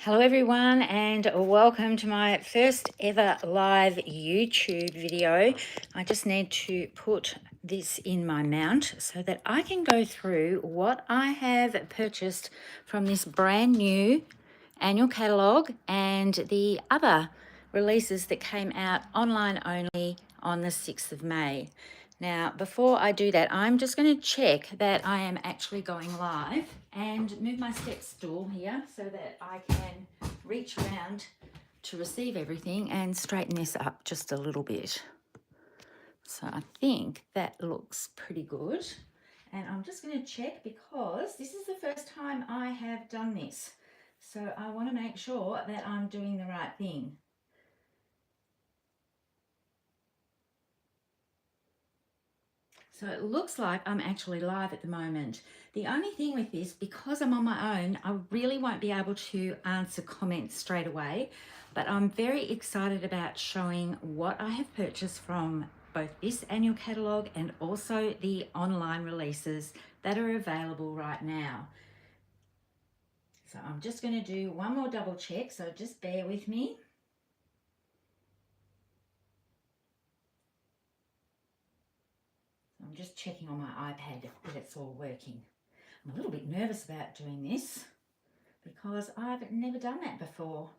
Hello everyone, and welcome to my first ever live YouTube video. I just need to put this in my mount so that I can go through what I have purchased from this brand new annual catalogue and the other releases that came out online only on the 6th of May. Now, before I do that, I'm just going to check that I am actually going live and move my step stool here so that I can reach around to receive everything and straighten this up just a little bit. So I think that looks pretty good. And I'm just going to check because this is the first time I have done this. So I want to make sure that I'm doing the right thing. So it looks like I'm actually live at the moment. The only thing with this, because I'm on my own, I really won't be able to answer comments straight away, but I'm very excited about showing what I have purchased from both this annual catalogue and also the online releases that are available right now. So I'm just going to do one more double check, so just bear with me. I'm just checking on my iPad that it's all working. I'm a little bit nervous about doing this because I've never done that before.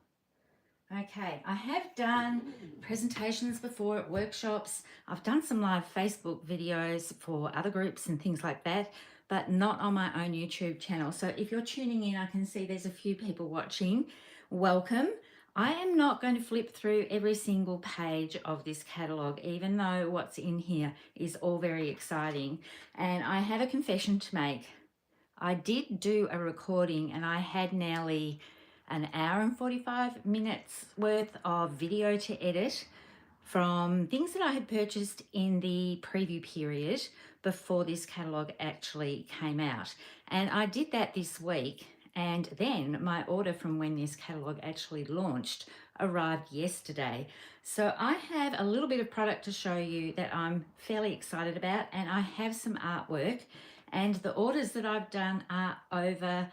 Okay, I have done presentations before at workshops. I've done some live Facebook videos for other groups and things like that, but not on my own YouTube channel. So if you're tuning in, I can see there's a few people watching. Welcome. I am not going to flip through every single page of this catalogue, even though what's in here is all very exciting. And I have a confession to make. I did do a recording and I had nearly an hour and 45 minutes worth of video to edit from things that I had purchased in the preview period before this catalogue actually came out. And I did that this week, and then my order from when this catalogue actually launched arrived yesterday. So I have a little bit of product to show you that I'm fairly excited about, and I have some artwork, and the orders that I've done are over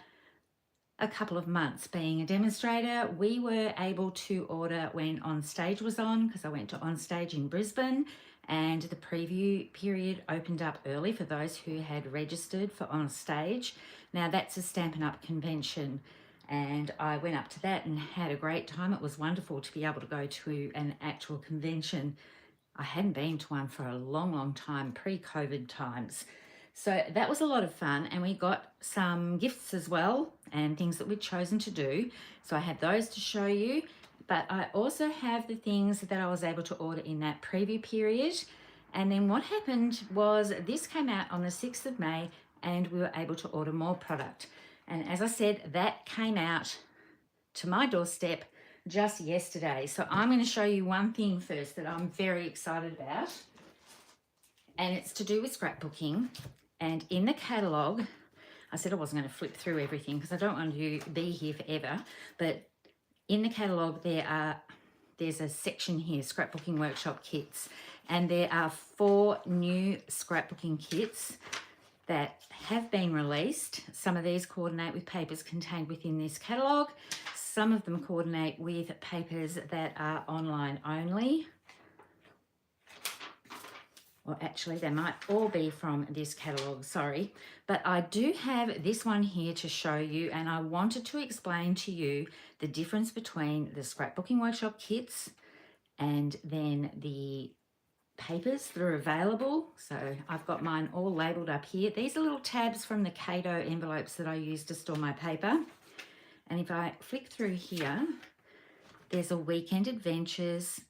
a couple of months. Being a demonstrator, we were able to order when On Stage was on, because I went to On Stage in Brisbane, and the preview period opened up early for those who had registered for On Stage. Now that's a Stampin' Up convention, and I went up to that and had a great time. It was wonderful to be able to go to an actual convention. I hadn't been to one for a long time, pre-COVID times. So that was a lot of fun, and we got some gifts as well and things that we'd chosen to do. So I had those to show you, but I also have the things that I was able to order in that preview period. And then what happened was this came out on the 6th of May and we were able to order more product. And as I said, that came out to my doorstep just yesterday. So I'm going to show you one thing first that I'm very excited about, and it's to do with scrapbooking. And in the catalogue, I said I wasn't going to flip through everything because I don't want to be here forever, but in the catalogue there's a section here, Scrapbooking Workshop Kits, and there are 4 new scrapbooking kits that have been released. Some of these coordinate with papers contained within this catalogue. Some of them coordinate with papers that are online only. Well, actually, they might all be from this catalogue, sorry. But I do have this one here to show you, and I wanted to explain to you the difference between the Scrapbooking Workshop kits and then the papers that are available. So I've got mine all labelled up here. These are little tabs from the Cato envelopes that I use to store my paper. And if I flick through here, there's a Weekend Adventures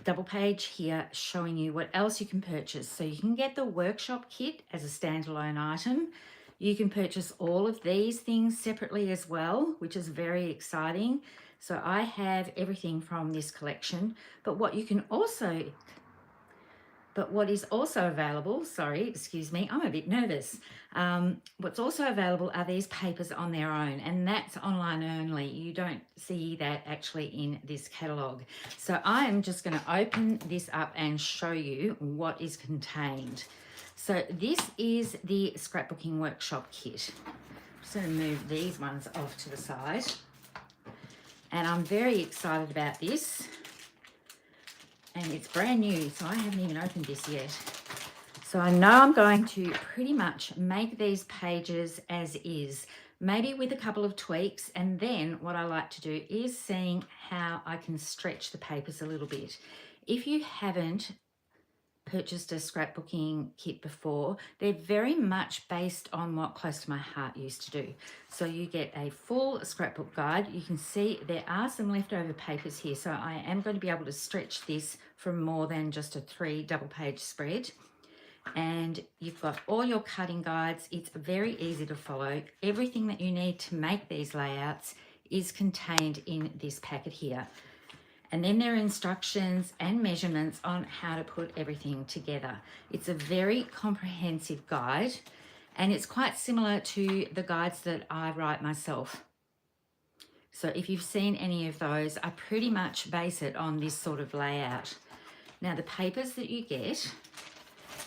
double page here showing you what else you can purchase. So you can get the workshop kit as a standalone item. You can purchase all of these things separately as well, which is very exciting. So I have everything from this collection, but what is also available, sorry, excuse me, I'm a bit nervous. What's also available are these papers on their own, and that's online only. You don't see that actually in this catalogue. So I am just going to open this up and show you what is contained. So this is the Scrapbooking Workshop Kit. I'm just going to move these ones off to the side. and I'm very excited about this. And it's brand new, so I haven't even opened this yet. So I know I'm going to pretty much make these pages as is, maybe with a couple of tweaks. And then what I like to do is seeing how I can stretch the papers a little bit. If you haven't purchased a scrapbooking kit before, they're very much based on what Close to My Heart used to do. So you get a full scrapbook guide. You can see there are some leftover papers here, so I am going to be able to stretch this for more than just a 3 double-page spread. And you've got all your cutting guides. It's very easy to follow. Everything that you need to make these layouts is contained in this packet here. And then there are instructions and measurements on how to put everything together. It's a very comprehensive guide, and it's quite similar to the guides that I write myself. So if you've seen any of those, I pretty much base it on this sort of layout. Now the papers that you get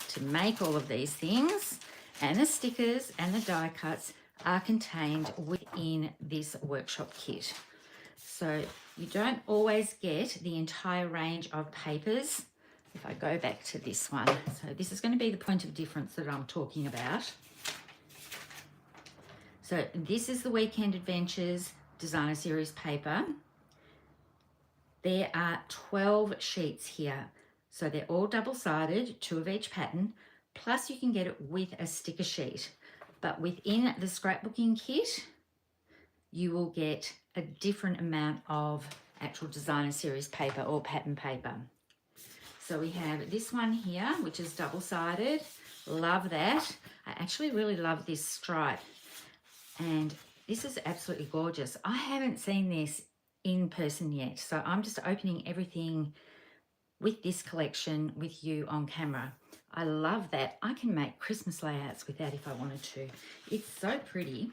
to make all of these things, and the stickers and the die cuts, are contained within this workshop kit. So you don't always get the entire range of papers. If I go back to this one, so this is going to be the point of difference that I'm talking about. So this is the Weekend Adventures Designer Series paper. There are 12 sheets here. So they're all double-sided, 2 of each pattern, plus you can get it with a sticker sheet. But within the scrapbooking kit, you will get a different amount of actual designer series paper or pattern paper. So we have this one here, which is double-sided. Love that. I actually really love this stripe. And this is absolutely gorgeous. I haven't seen this in person yet, so I'm just opening everything with this collection with you on camera. I love that. I can make Christmas layouts with that if I wanted to. It's so pretty.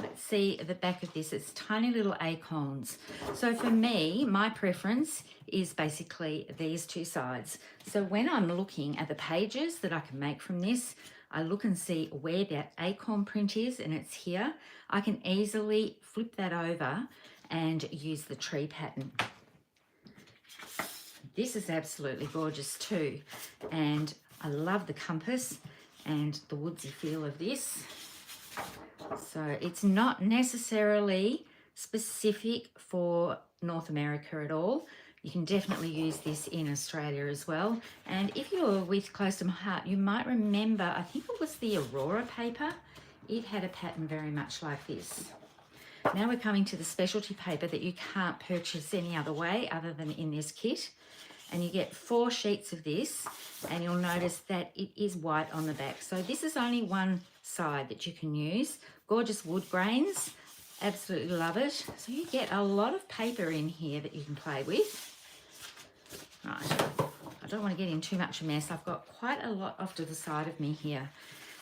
Let's see the back of this. It's tiny little acorns. So for me, my preference is basically these 2 sides. So when I'm looking at the pages that I can make from this, I look and see where that acorn print is, and it's here. I can easily flip that over and use the tree pattern. This is absolutely gorgeous too. And I love the compass and the woodsy feel of this. So it's not necessarily specific for North America at all. You can definitely use this in Australia as well. And if you're with Close to My Heart, you might remember, I think it was the Aurora paper. It had a pattern very much like this. Now we're coming to the specialty paper that you can't purchase any other way other than in this kit. And you get 4 sheets of this, and you'll notice that it is white on the back. So this is only one side that you can use. Gorgeous wood grains, absolutely love it. So you get a lot of paper in here that you can play with. Right, I don't want to get in too much of a mess. I've got quite a lot off to the side of me here.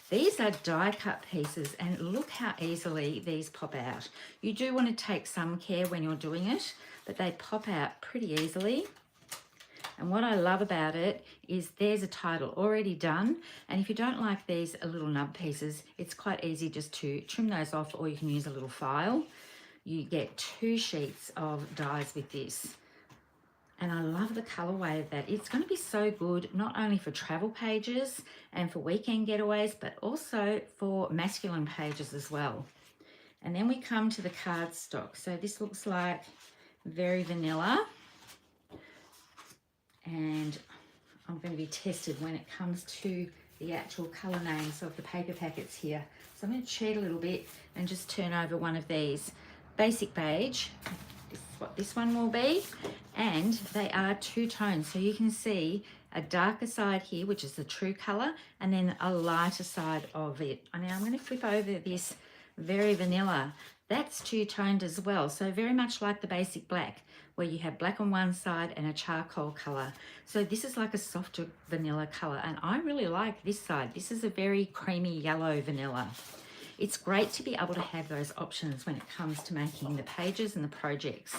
These are die cut pieces, and look how easily these pop out. You do want to take some care when you're doing it, but they pop out pretty easily. And what I love about it is there's a title already done. And if you don't like these little nub pieces, it's quite easy just to trim those off, or you can use a little file. You get 2 sheets of dies with this. And I love the colorway of that. It's going to be so good, not only for travel pages and for weekend getaways, but also for masculine pages as well. And then we come to the cardstock. So this looks like very vanilla. And I'm going to be tested when it comes to the actual colour names of the paper packets here. So I'm going to cheat a little bit and just turn over one of these. Basic beige, this is what this one will be. And they are 2 tones. So you can see a darker side here, which is the true colour, and then a lighter side of it. Now I'm going to flip over this very vanilla. That's 2-toned as well. So very much like the basic black, where you have black on one side and a charcoal colour. So this is like a softer vanilla colour, and I really like this side. This is a very creamy yellow vanilla. It's great to be able to have those options when it comes to making the pages and the projects.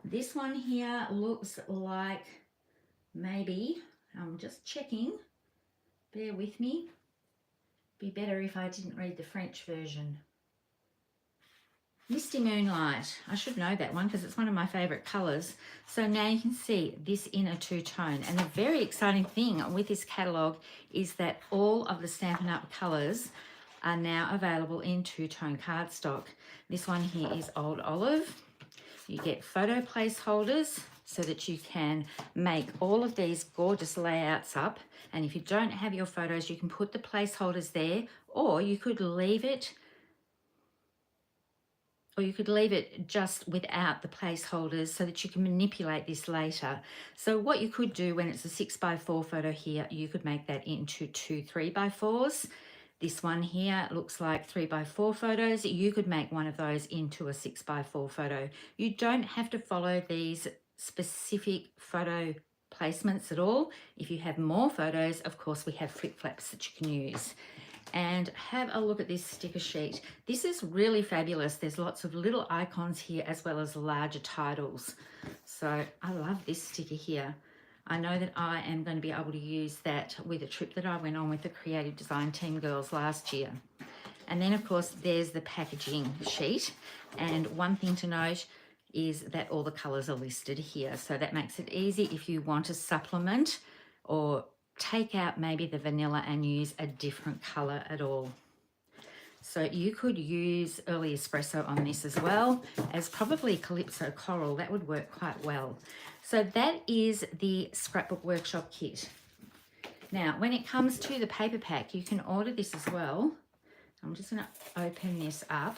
This one here looks like maybe, I'm just checking, bear with me. Be better if I didn't read the French version. Misty Moonlight. I should know that one because it's one of my favourite colours. So now you can see this in a two-tone. And the very exciting thing with this catalogue is that all of the Stampin' Up! Colours are now available in two-tone cardstock. This one here is Old Olive. You get photo placeholders so that you can make all of these gorgeous layouts up. And if you don't have your photos, you can put the placeholders there, or you could leave it just without the placeholders so that you can manipulate this later. So what you could do when it's a 6x4 photo here, you could make that into two 3x4s. This one here looks like 3x4 photos. You could make one of those into a 6x4 photo. You don't have to follow these specific photo placements at all. If you have more photos, of course, we have flip flaps that you can use. And have a look at this sticker sheet. This is really fabulous. There's lots of little icons here as well as larger titles. So I love this sticker here. I know that I am going to be able to use that with a trip that I went on with the Creative Design Team girls last year. And then of course there's the packaging sheet. And one thing to note is that all the colours are listed here. So that makes it easy if you want to supplement or take out maybe the vanilla and use a different colour at all. So you could use Early Espresso on this as well as probably Calypso Coral. That would work quite well. So that is the Scrapbook Workshop Kit. Now, when it comes to the paper pack, you can order this as well. I'm just going to open this up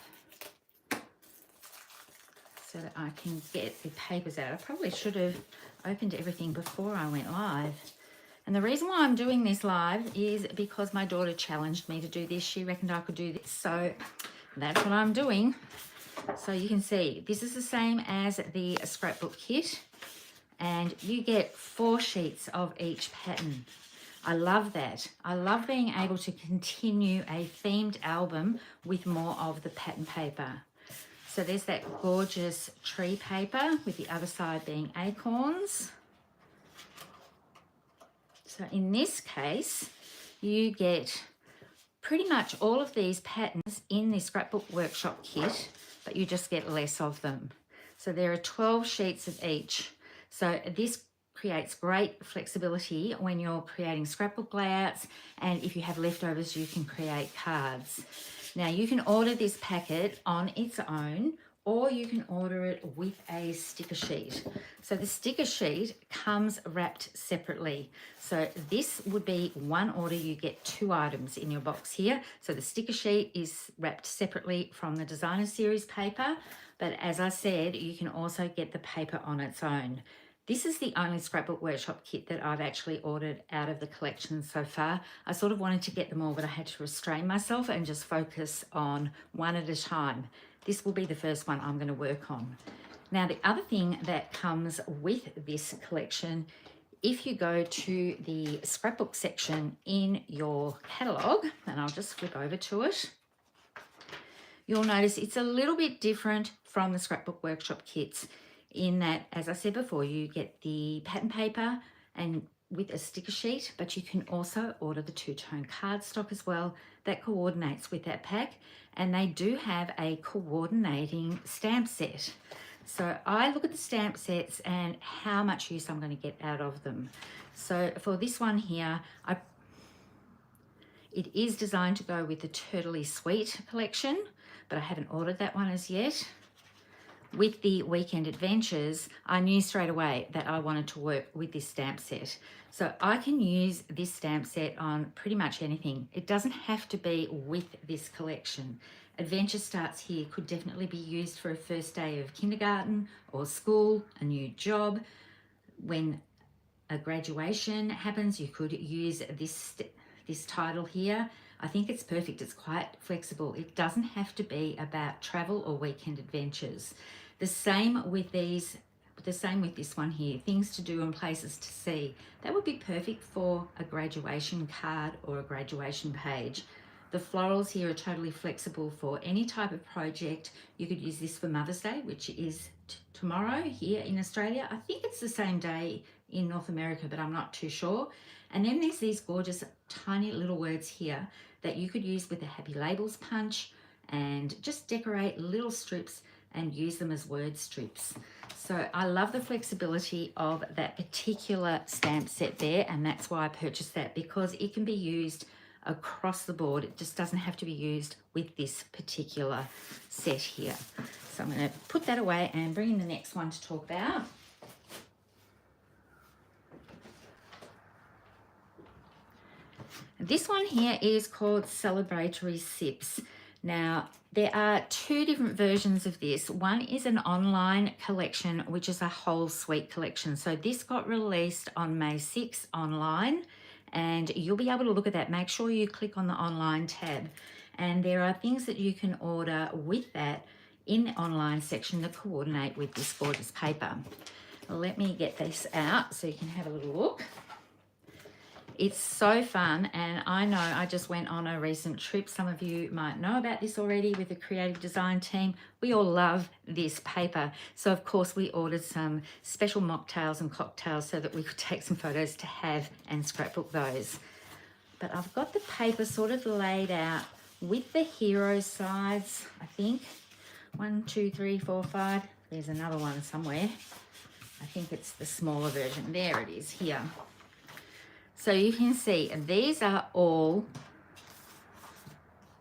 so that I can get the papers out. I probably should have opened everything before I went live. And the reason why I'm doing this live is because my daughter challenged me to do this. She reckoned I could do this, so that's what I'm doing. So you can see, this is the same as the scrapbook kit, and you get 4 sheets of each pattern. I love that. I love being able to continue a themed album with more of the pattern paper. So there's that gorgeous tree paper with the other side being acorns. So in this case, you get pretty much all of these patterns in the Scrapbook Workshop Kit, but you just get less of them. So there are 12 sheets of each. So this creates great flexibility when you're creating scrapbook layouts, and if you have leftovers, you can create cards. Now you can order this packet on its own, or you can order it with a sticker sheet. So the sticker sheet comes wrapped separately. So this would be one order. You get 2 items in your box here. So the sticker sheet is wrapped separately from the Designer Series paper, but as I said, you can also get the paper on its own. This is the only Scrapbook Workshop Kit that I've actually ordered out of the collection so far. I sort of wanted to get them all, but I had to restrain myself and just focus on one at a time. This will be the first one I'm going to work on. Now, the other thing that comes with this collection, if you go to the scrapbook section in your catalogue, and I'll just flip over to it, you'll notice it's a little bit different from the Scrapbook Workshop kits in that, as I said before, you get the pattern paper and with a sticker sheet, but you can also order the 2-tone cardstock as well that coordinates with that pack, and they do have a coordinating stamp set. So I look at the stamp sets and how much use I'm going to get out of them. So for this one here, it is designed to go with the Turtley Sweet collection, but I haven't ordered that one as yet. With the Weekend Adventures, I knew straight away that I wanted to work with this stamp set. So I can use this stamp set on pretty much anything. It doesn't have to be with this collection. Adventure Starts Here could definitely be used for a first day of kindergarten or school, a new job. When a graduation happens, you could use this title here. I think it's perfect. It's quite flexible. It doesn't have to be about travel or weekend adventures. The same with this one here, things to do and places to see. That would be perfect for a graduation card or a graduation page. The florals here are totally flexible for any type of project. You could use this for Mother's Day, which is tomorrow here in Australia. I think it's the same day in North America, but I'm not too sure. And then there's these gorgeous tiny little words here that you could use with a Happy Labels punch and just decorate little strips and use them as word strips. So I love the flexibility of that particular stamp set there, and that's why I purchased that, because it can be used across the board. It just doesn't have to be used with this particular set here. So I'm going to put that away and bring in the next one to talk about. This one here is called Celebratory Sips. Now, there are two different versions of this. One is an online collection, which is a whole suite collection. So this got released on May 6th online, and you'll be able to look at that. Make sure you click on the online tab. And there are things that you can order with that in the online section that coordinate with this gorgeous paper. Let me get this out so you can have a little look. It's so fun, and I know I just went on a recent trip. Some of you might know about this already with the creative design team. We all love this paper. So of course we ordered some special mocktails and cocktails so that we could take some photos to have and scrapbook those. But I've got the paper sort of laid out with the hero sides, I think. 1, 2, 3, 4, 5. There's another one somewhere. I think it's the smaller version. There it is here. So you can see these are all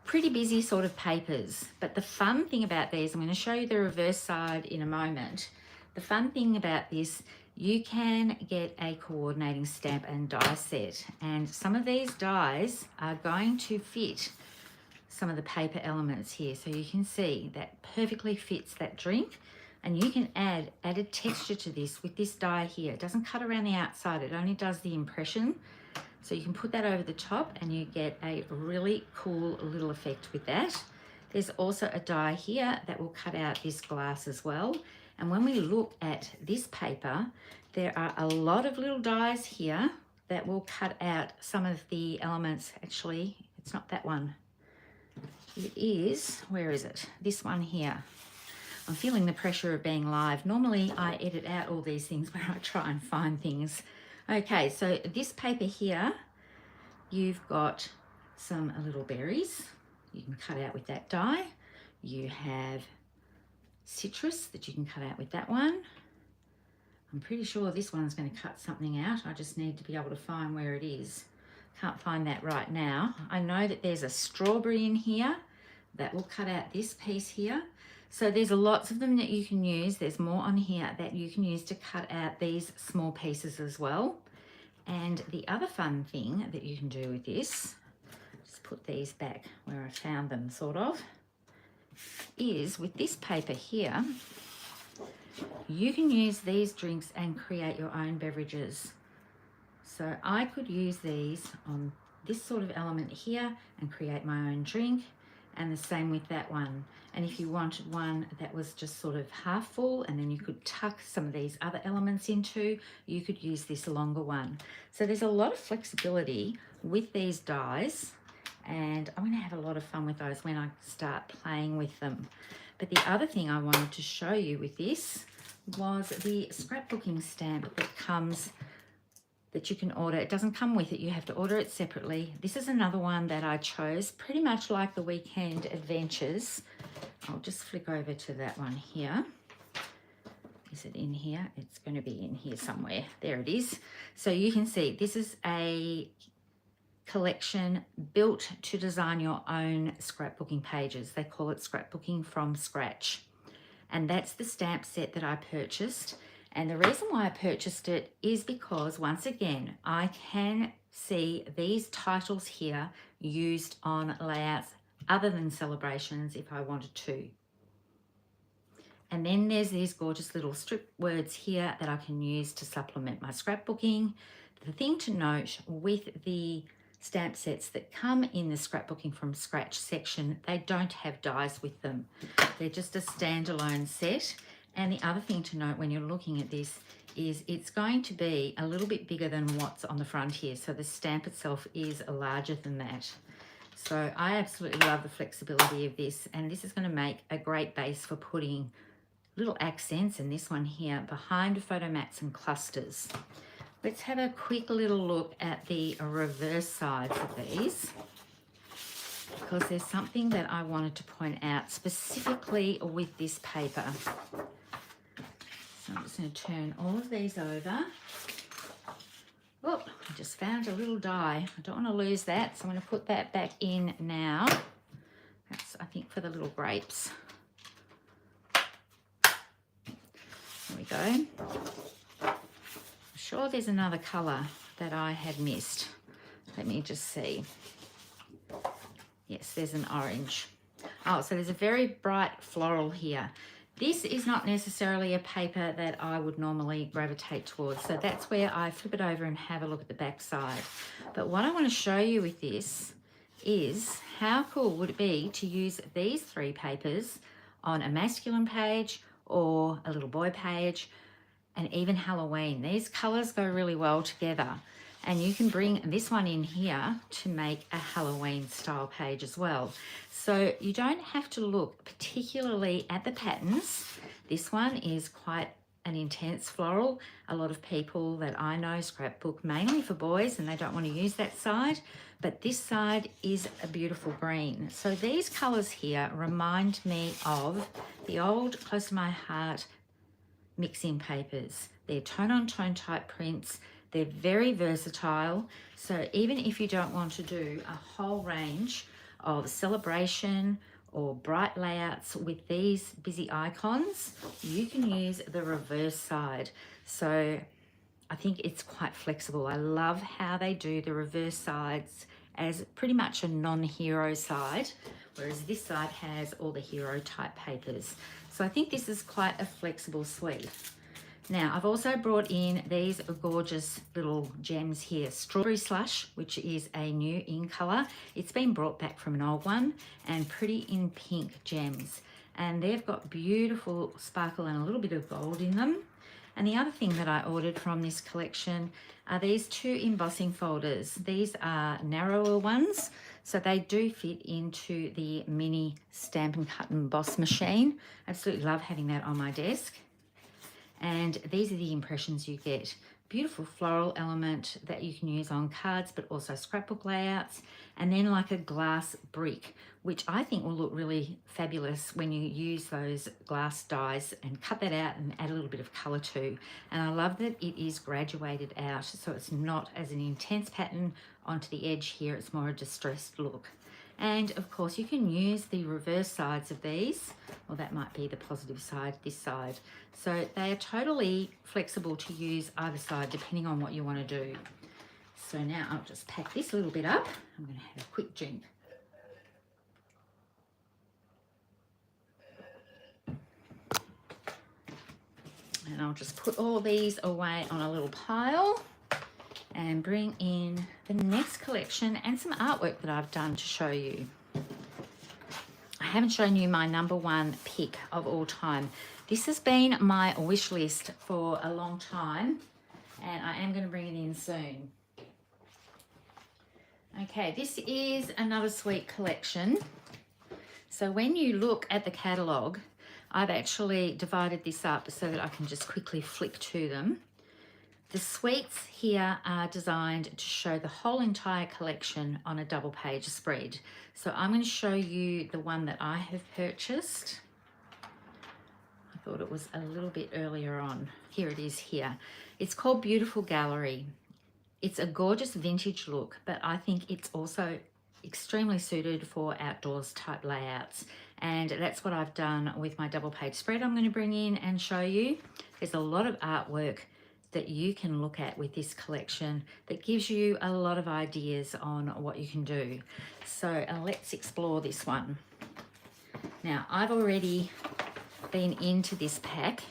pretty busy sort of papers. But the fun thing about these, I'm going to show you the reverse side in a moment. The fun thing about this, you can get a coordinating stamp and die set. And some of these dies are going to fit some of the paper elements here. So you can see that perfectly fits that drink. And you can add added texture to this with this die here. It doesn't cut around the outside, it only does the impression. So you can put that over the top and you get a really cool little effect with that. There's also a die here that will cut out this glass as well. And when we look at this paper, there are a lot of little dies here that will cut out some of the elements. Actually, it's not that one. It is, where is it? This one here. I'm feeling the pressure of being live. Normally I edit out all these things where I try and find things. Okay, so this paper here, you've got some little berries. You can cut out with that die. You have citrus that you can cut out with that one. I'm pretty sure this one's going to cut something out. I just need to be able to find where it is. Can't find that right now. I know that there's a strawberry in here that will cut out this piece here. So there's lots of them that you can use. There's more on here that you can use to cut out these small pieces as well. And the other fun thing that you can do with this, just put these back where I found them sort of, is with this paper here, you can use these drinks and create your own beverages. So I could use these on this sort of element here and create my own drink. And the same with that one. And if you wanted one that was just sort of half full and then you could tuck some of these other elements into, you could use this longer one. So there's a lot of flexibility with these dies, and I'm going to have a lot of fun with those when I start playing with them. But the other thing I wanted to show you with this was the scrapbooking stamp that comes, that you can order. It doesn't come with it, you have to order it separately. This is another one that I chose, pretty much like the Weekend Adventures. I'll just flick over to that one here. Is it in here? It's going to be in here somewhere. There it is. So you can see this is a collection built to design your own scrapbooking pages. They call it Scrapbooking from Scratch. And that's the stamp set that I purchased. And the reason why I purchased it is because, once again, I can see these titles here used on layouts other than celebrations if I wanted to. And then there's these gorgeous little strip words here that I can use to supplement my scrapbooking. The thing to note with the stamp sets that come in the Scrapbooking from Scratch section, they don't have dies with them. They're just a standalone set. And the other thing to note when you're looking at this is it's going to be a little bit bigger than what's on the front here. So the stamp itself is larger than that. So I absolutely love the flexibility of this, and this is going to make a great base for putting little accents, and this one here behind photo mats and clusters. Let's have a quick little look at the reverse sides of these. because there's something that I wanted to point out specifically with this paper. So I'm just going to turn all of these over. Oh, I just found a little die. I don't want to lose that, so I'm going to put that back in now. That's, I think, for the little grapes. There we go. I'm sure there's another colour that I had missed. Let me just see. Yes, there's an orange. Oh, so there's a very bright floral here. This is not necessarily a paper that I would normally gravitate towards, so that's where I flip it over and have a look at the back side. But what I want to show you with this is how cool would it be to use these three papers on a masculine page or a little boy page, and even Halloween. These colours go really well together. And you can bring this one in here to make a Halloween style page as well. So you don't have to look particularly at the patterns. This one is quite an intense floral. A lot of people that I know scrapbook mainly for boys and they don't want to use that side, but this side is a beautiful green. So these colours here remind me of the old Close to My Heart mixing papers. They're tone-on-tone type prints. They're very versatile, so even if you don't want to do a whole range of celebration or bright layouts with these busy icons, you can use the reverse side. So I think it's quite flexible. I love how they do the reverse sides as pretty much a non-hero side, whereas this side has all the hero type papers. So I think this is quite a flexible suite. Now, I've also brought in these gorgeous little gems here. Strawberry Slush, which is a new in colour. It's been brought back from an old one, and Pretty in Pink gems. And they've got beautiful sparkle and a little bit of gold in them. And the other thing that I ordered from this collection are these two embossing folders. These are narrower ones, so they do fit into the mini Stamp and Cut and Emboss machine. Absolutely love having that on my desk. And these are the impressions you get. Beautiful floral element that you can use on cards, but also scrapbook layouts. And then like a glass brick, which I think will look really fabulous when you use those glass dies and cut that out and add a little bit of color too. And I love that it is graduated out, so it's not as an intense pattern onto the edge here. It's more a distressed look. And of course you can use the reverse sides of these, or that might be the positive side, this side. So they are totally flexible to use either side depending on what you want to do. So now I'll just pack this little bit up. I'm going to have a quick drink. And I'll just put all these away on a little pile and bring in the next collection and some artwork that I've done to show you. I haven't shown you my #1 pick of all time. This has been my wish list for a long time, and I am going to bring it in soon. Okay, this is another sweet collection. So when you look at the catalogue, I've actually divided this up so that I can just quickly flick to them. The suites here are designed to show the whole entire collection on a double page spread. So I'm going to show you the one that I have purchased. I thought it was a little bit earlier on. Here it is here. It's called Beautiful Gallery. It's a gorgeous vintage look, but I think it's also extremely suited for outdoors type layouts. And that's what I've done with my double page spread I'm going to bring in and show you. There's a lot of artwork that you can look at with this collection that gives you a lot of ideas on what you can do. So let's explore this one. Now, I've already been into this pack.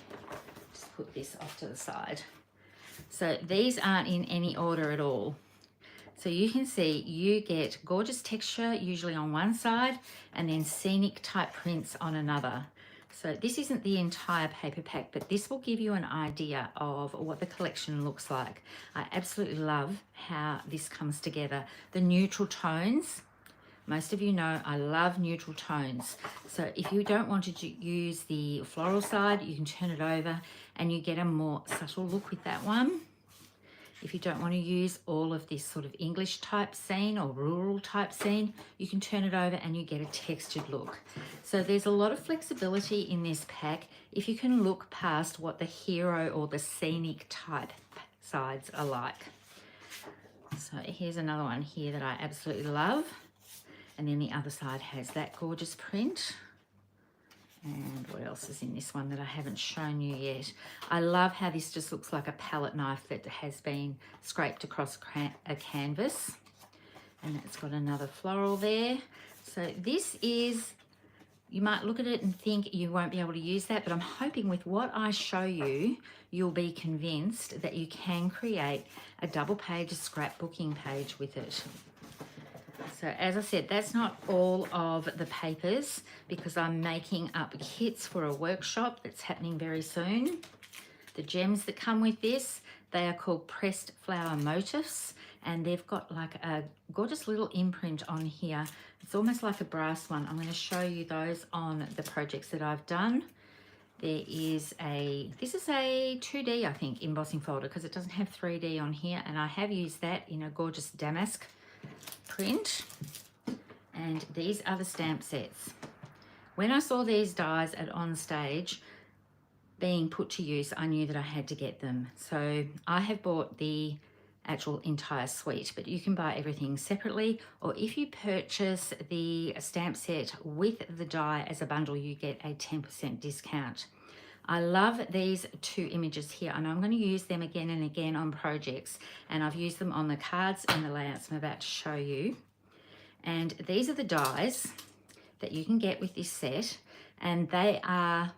Just put this off to the side. So these aren't in any order at all. So you can see you get gorgeous texture usually on one side and then scenic type prints on another. So this isn't the entire paper pack, but this will give you an idea of what the collection looks like. I absolutely love how this comes together. The neutral tones, most of you know I love neutral tones. So if you don't want to use the floral side, you can turn it over and you get a more subtle look with that one. If you don't want to use all of this sort of English type scene or rural type scene, you can turn it over and you get a textured look. So there's a lot of flexibility in this pack if you can look past what the hero or the scenic type sides are like. So here's another one here that I absolutely love. And then the other side has that gorgeous print. And what else is in this one that I haven't shown you yet? I love how this just looks like a palette knife that has been scraped across a canvas. And it's got another floral there. So this is, you might look at it and think you won't be able to use that, but I'm hoping with what I show you, you'll be convinced that you can create a double page scrapbooking page with it. So as I said, that's not all of the papers because I'm making up kits for a workshop that's happening very soon. The gems that come with this, they are called pressed flower motifs, and they've got like a gorgeous little imprint on here. It's almost like a brass one. I'm going to show you those on the projects that I've done. There is this is a 2D, I think, embossing folder because it doesn't have 3D on here, and I have used that in a gorgeous damask print. And these are the stamp sets. When I saw these dies at On Stage being put to use, I knew that I had to get them. So I have bought the actual entire suite, but you can buy everything separately, or if you purchase the stamp set with the die as a bundle, you get a 10% discount. I love these two images here, and I'm going to use them again and again on projects, and I've used them on the cards and the layouts I'm about to show you. And these are the dies that you can get with this set, and they are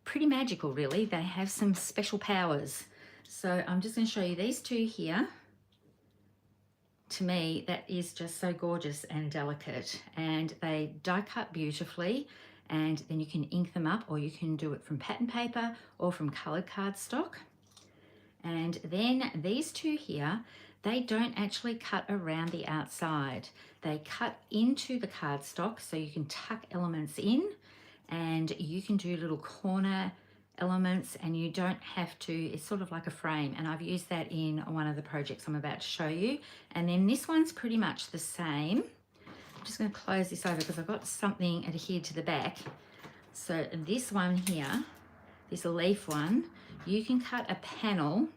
pretty magical, really. They have some special powers. So I'm just going to show you these two here. To me, that is just so gorgeous and delicate, and they die cut beautifully. And then you can ink them up, or you can do it from pattern paper or from coloured cardstock. And then these two here, they don't actually cut around the outside. They cut into the cardstock, so you can tuck elements in, and you can do little corner elements, and you don't have to, it's sort of like a frame, and I've used that in one of the projects I'm about to show you. And then this one's pretty much the same. I'm just going to close this over because I've got something adhered to the back. So this one here, this leaf one, you can cut a panel,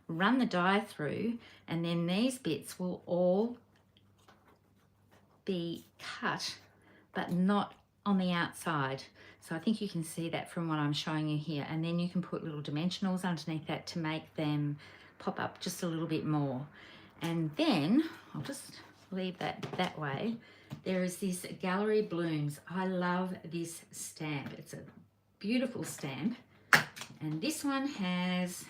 run the die through, and then these bits will all be cut, but not on the outside. So I think you can see that from what I'm showing you here. And then you can put little dimensionals underneath that to make them pop up just a little bit more. And then I'll just leave that way. There is this Gallery Blooms. I love this stamp. It's a beautiful stamp. And this one has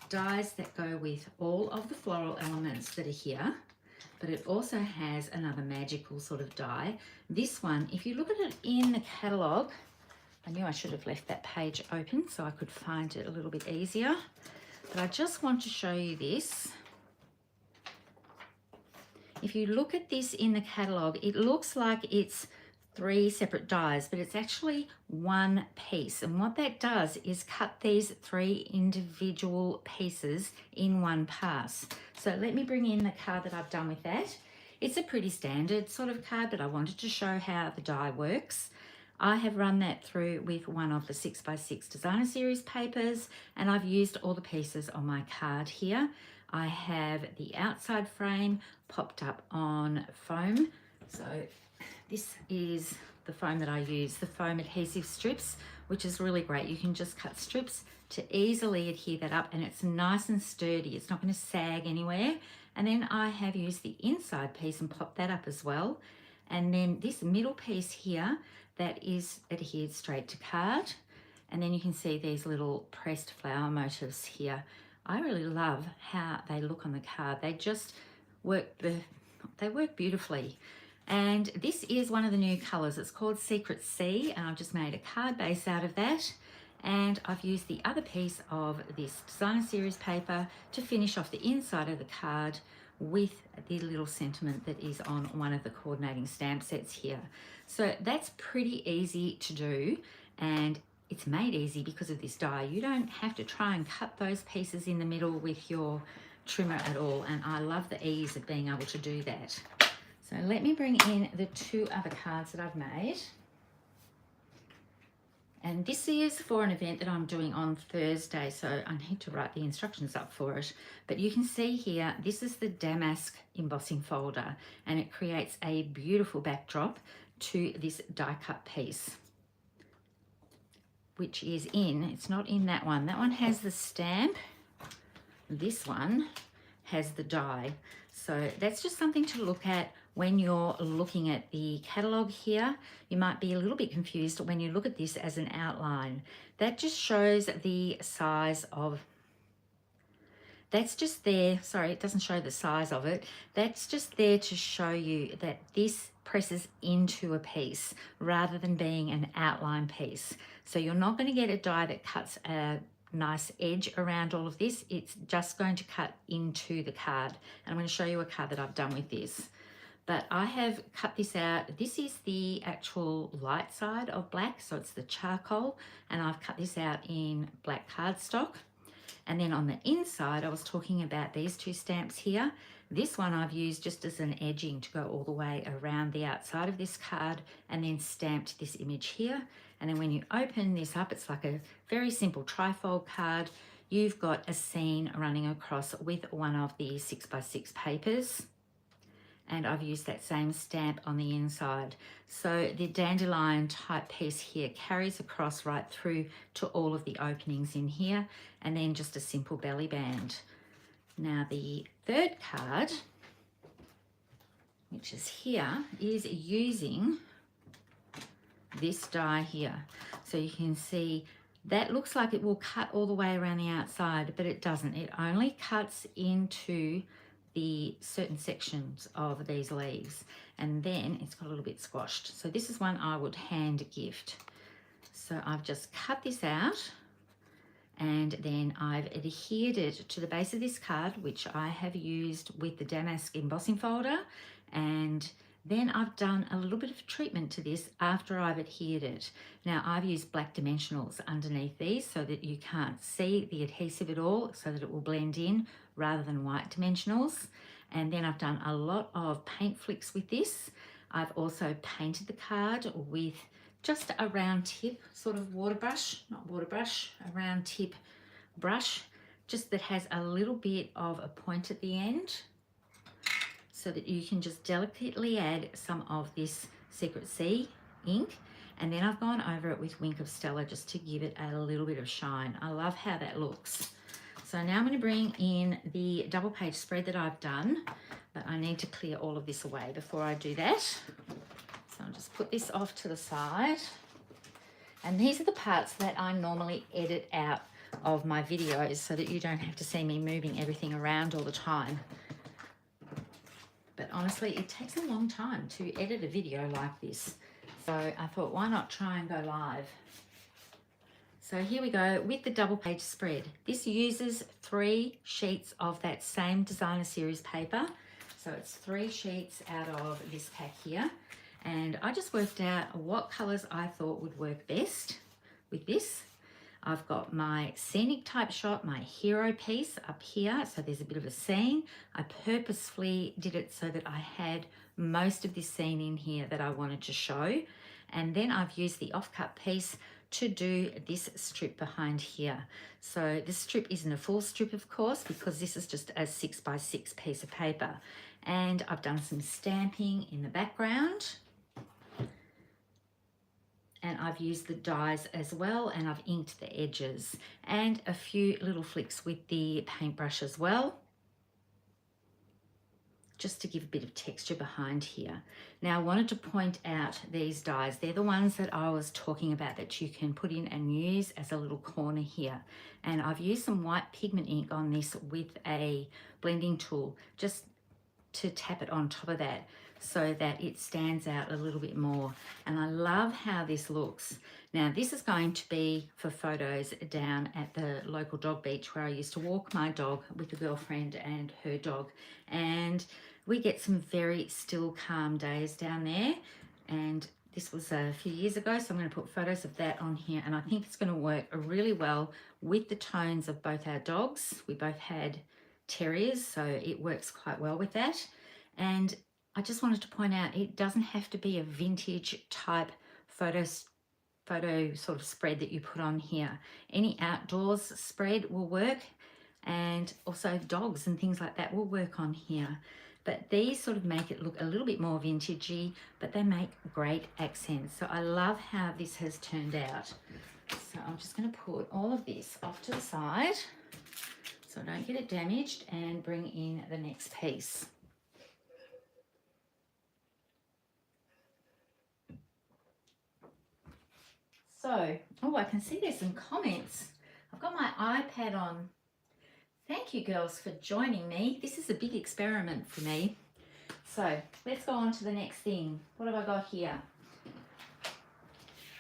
dies that go with all of the floral elements that are here, but it also has another magical sort of die. This one, if you look at it in the catalogue, I knew I should have left that page open so I could find it a little bit easier, but I just want to show you this. If you look at this in the catalogue, it looks like it's 3 separate dies, but it's actually one piece. And what that does is cut these 3 individual pieces in one pass. So let me bring in the card that I've done with that. It's a pretty standard sort of card, but I wanted to show how the die works. I have run that through with one of the 6x6 designer series papers, and I've used all the pieces on my card here. I have the outside frame popped up on foam. So this is the foam that I use, the foam adhesive strips, which is really great. You can just cut strips to easily adhere that up, and it's nice and sturdy. It's not going to sag anywhere. And then I have used the inside piece and popped that up as well. And then this middle piece here, that is adhered straight to card. And then you can see these little pressed flower motifs here. I really love how they look on the card. They just work, they work beautifully. And this is one of the new colours. It's called Secret Sea, and I've just made a card base out of that. And I've used the other piece of this designer series paper to finish off the inside of the card with the little sentiment that is on one of the coordinating stamp sets here. So that's pretty easy to do, and it's made easy because of this die. You don't have to try and cut those pieces in the middle with your trimmer at all, and I love the ease of being able to do that. So let me bring in the 2 other cards that I've made. And this is for an event that I'm doing on Thursday, so I need to write the instructions up for it. But you can see here, this is the damask embossing folder, and it creates a beautiful backdrop to this die cut piece, which is in, it's not in that one. That one has the stamp. This one has the die. So that's just something to look at when you're looking at the catalogue here. You might be a little bit confused when you look at this as an outline. That just shows the size of, that's just there, sorry, it doesn't show the size of it. That's just there to show you that this presses into a piece rather than being an outline piece. So you're not going to get a die that cuts a nice edge around all of this. It's just going to cut into the card. And I'm going to show you a card that I've done with this. But I have cut this out. This is the actual light side of black, so it's the charcoal, and I've cut this out in black cardstock. And then on the inside, I was talking about these 2 stamps here. This one I've used just as an edging to go all the way around the outside of this card, and then stamped this image here. And then when you open this up, it's like a very simple trifold card. You've got a scene running across with one of the 6x6 papers. And I've used that same stamp on the inside. So the dandelion type piece here carries across right through to all of the openings in here, and then just a simple belly band. Now the 3rd card, which is here, is using this die here. So you can see that looks like it will cut all the way around the outside, but it doesn't. It only cuts into the certain sections of these leaves, and then it's got a little bit squashed. So this is one I would hand gift. So I've just cut this out, and then I've adhered it to the base of this card, which I have used with the damask embossing folder, and then I've done a little bit of treatment to this after I've adhered it. Now I've used black dimensionals underneath these so that you can't see the adhesive at all, so that it will blend in rather than white dimensionals. And then I've done a lot of paint flicks with this. I've also painted the card with just a round tip sort of water brush, not water brush, a round tip brush, just that has a little bit of a point at the end, so that you can just delicately add some of this Secret Sea ink. And then I've gone over it with Wink of Stella just to give it a little bit of shine. I love how that looks. So now I'm going to bring in the double page spread that I've done, but I need to clear all of this away before I do that. So I'll just put this off to the side. And these are the parts that I normally edit out of my videos so that you don't have to see me moving everything around all the time. But honestly, it takes a long time to edit a video like this. So I thought, why not try and go live? So here we go with the double page spread. This uses 3 sheets of that same designer series paper. So it's 3 sheets out of this pack here. And I just worked out what colors I thought would work best with this. I've got my scenic type shot, my hero piece up here. So there's a bit of a scene. I purposefully did it so that I had most of this scene in here that I wanted to show. And then I've used the offcut piece to do this strip behind here. So this strip isn't a full strip, of course, because this is just a 6x6 piece of paper. And I've done some stamping in the background. And I've used the dies as well, and I've inked the edges and a few little flicks with the paintbrush as well, just to give a bit of texture behind here. Now I wanted to point out these dies. They're the ones that I was talking about that you can put in and use as a little corner here. And I've used some white pigment ink on this with a blending tool just to tap it on top of that, so that it stands out a little bit more. And I love how this looks. Now this is going to be for photos down at the local dog beach where I used to walk my dog with a girlfriend and her dog. And we get some very still, calm days down there. And this was a few years ago, so I'm going to put photos of that on here. And I think it's going to work really well with the tones of both our dogs. We both had terriers, so it works quite well with that. And I just wanted to point out, it doesn't have to be a vintage type photo sort of spread that you put on here. Any outdoors spread will work, and also dogs and things like that will work on here. But these sort of make it look a little bit more vintagey, but they make great accents. So I love how this has turned out. So I'm just going to put all of this off to the side so I don't get it damaged, and bring in the next piece. So, oh, I can see there's some comments. I've got my iPad on. Thank you, girls, for joining me. This is a big experiment for me. So let's go on to the next thing. What have I got here?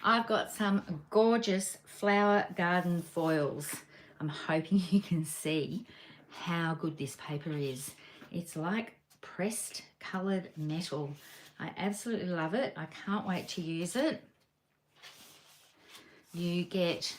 I've got some gorgeous flower garden foils. I'm hoping you can see how good this paper is. It's like pressed coloured metal. I absolutely love it. I can't wait to use it. You get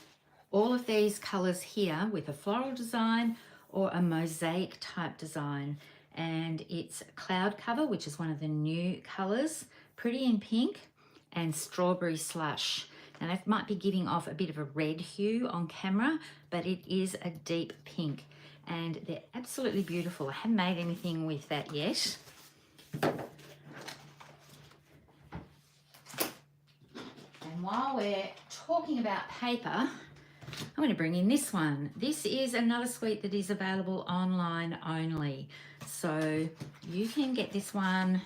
all of these colours here with a floral design or a mosaic type design, and it's cloud cover, which is one of the new colours, pretty in pink, and strawberry slush. Now that might be giving off a bit of a red hue on camera, but it is a deep pink, and they're absolutely beautiful. I haven't made anything with that yet. And while we're talking about paper, I'm going to bring in this one. This is another suite that is available online only. So you can get this one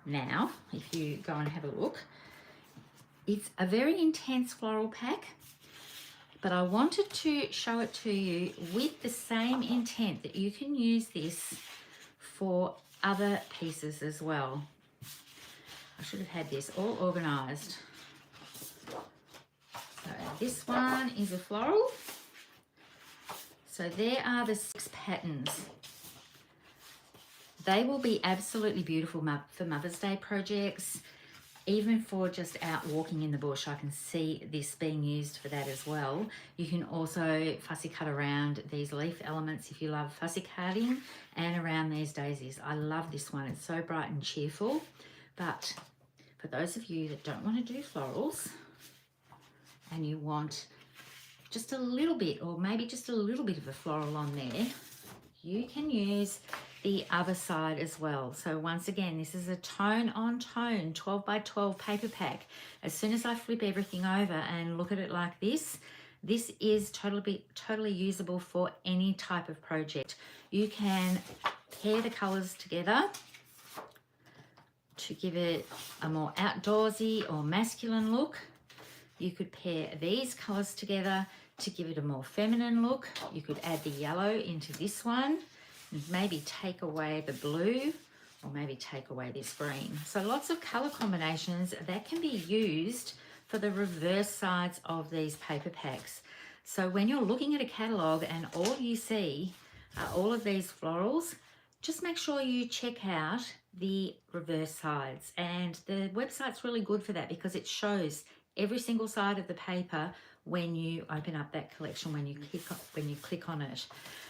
now if you go and have a look. It's a very intense floral pack, but I wanted to show it to you with the same intent that you can use this for other pieces as well. I should have had this all organised. So this one is a floral. So there are the 6 patterns. They will be absolutely beautiful for Mother's Day projects, even for just out walking in the bush. I can see this being used for that as well. You can also fussy cut around these leaf elements if you love fussy cutting, and around these daisies. I love this one. It's so bright and cheerful. But for those of you that don't want to do florals, and you want just a little bit, or maybe just a little bit of a floral on there, you can use the other side as well. So once again, this is a tone on tone 12 by 12 paper pack. As soon as I flip everything over and look at it like this, this is totally usable for any type of project. You can pair the colors together to give it a more outdoorsy or masculine look. You could pair these colors together to give it a more feminine look. You could add the yellow into this one, and maybe take away the blue, or maybe take away this green. So lots of color combinations that can be used for the reverse sides of these paper packs. So when you're looking at a catalog and all you see are all of these florals, just make sure you check out the reverse sides. And the website's really good for that because it shows every single side of the paper when you open up that collection, when you click on it.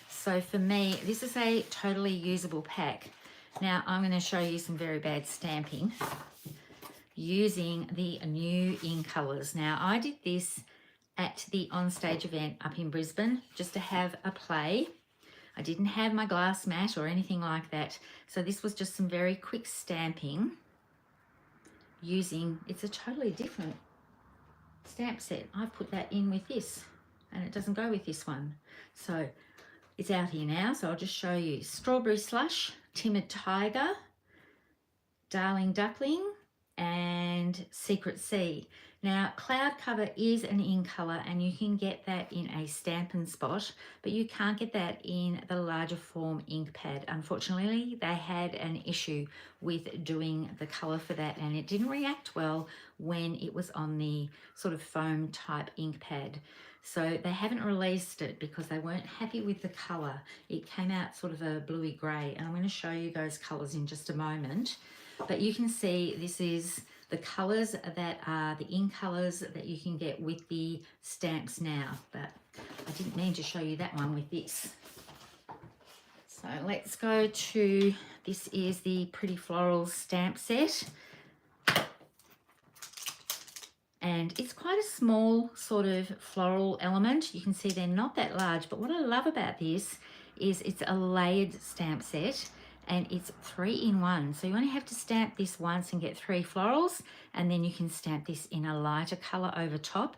So for me, this is a totally usable pack. Now I'm going to show you some very bad stamping using the new in colours. Now I did this at the onstage event up in Brisbane just to have a play. I didn't have my glass mat or anything like that. So this was just some very quick stamping using, it's a totally different stamp set. I've put that in with this and it doesn't go with this one. So it's out here now, so I'll just show you. Strawberry Slush, Timid Tiger, Darling Duckling, and Secret Sea. Now, Cloud Cover is an in colour and you can get that in a Stampin' Spot, but you can't get that in the larger form ink pad. Unfortunately, they had an issue with doing the colour for that and it didn't react well when it was on the sort of foam type ink pad. So they haven't released it because they weren't happy with the colour. It came out sort of a bluey grey, and I'm going to show you those colours in just a moment. But you can see this is the colours that are the in colours that you can get with the stamps now. But I didn't mean to show you that one with this. let's go to, this is the Pretty Florals stamp set. And it's quite a small sort of floral element. You can see they're not that large, but what I love about this is it's a layered stamp set and it's 3-in-1. So you only have to stamp this once and get 3 florals, and then you can stamp this in a lighter color over top.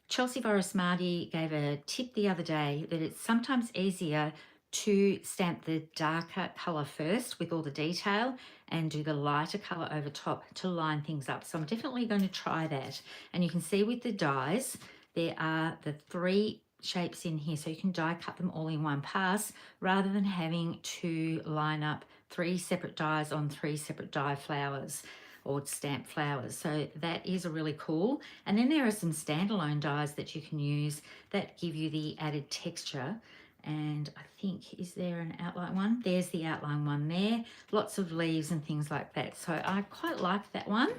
Chelsea Vorismarty gave a tip the other day that it's sometimes easier to stamp the darker color first with all the detail and do the lighter color over top to line things up. So I'm definitely going to try that. And you can see with the dies, there are the 3 shapes in here, so you can die cut them all in one pass rather than having to line up 3 separate dies on 3 separate die flowers or stamp flowers. So that is really cool. And then there are some standalone dies that you can use that give you the added texture. And I think, is there an outline one? There's the outline one there. Lots of leaves and things like that. So I quite like that one.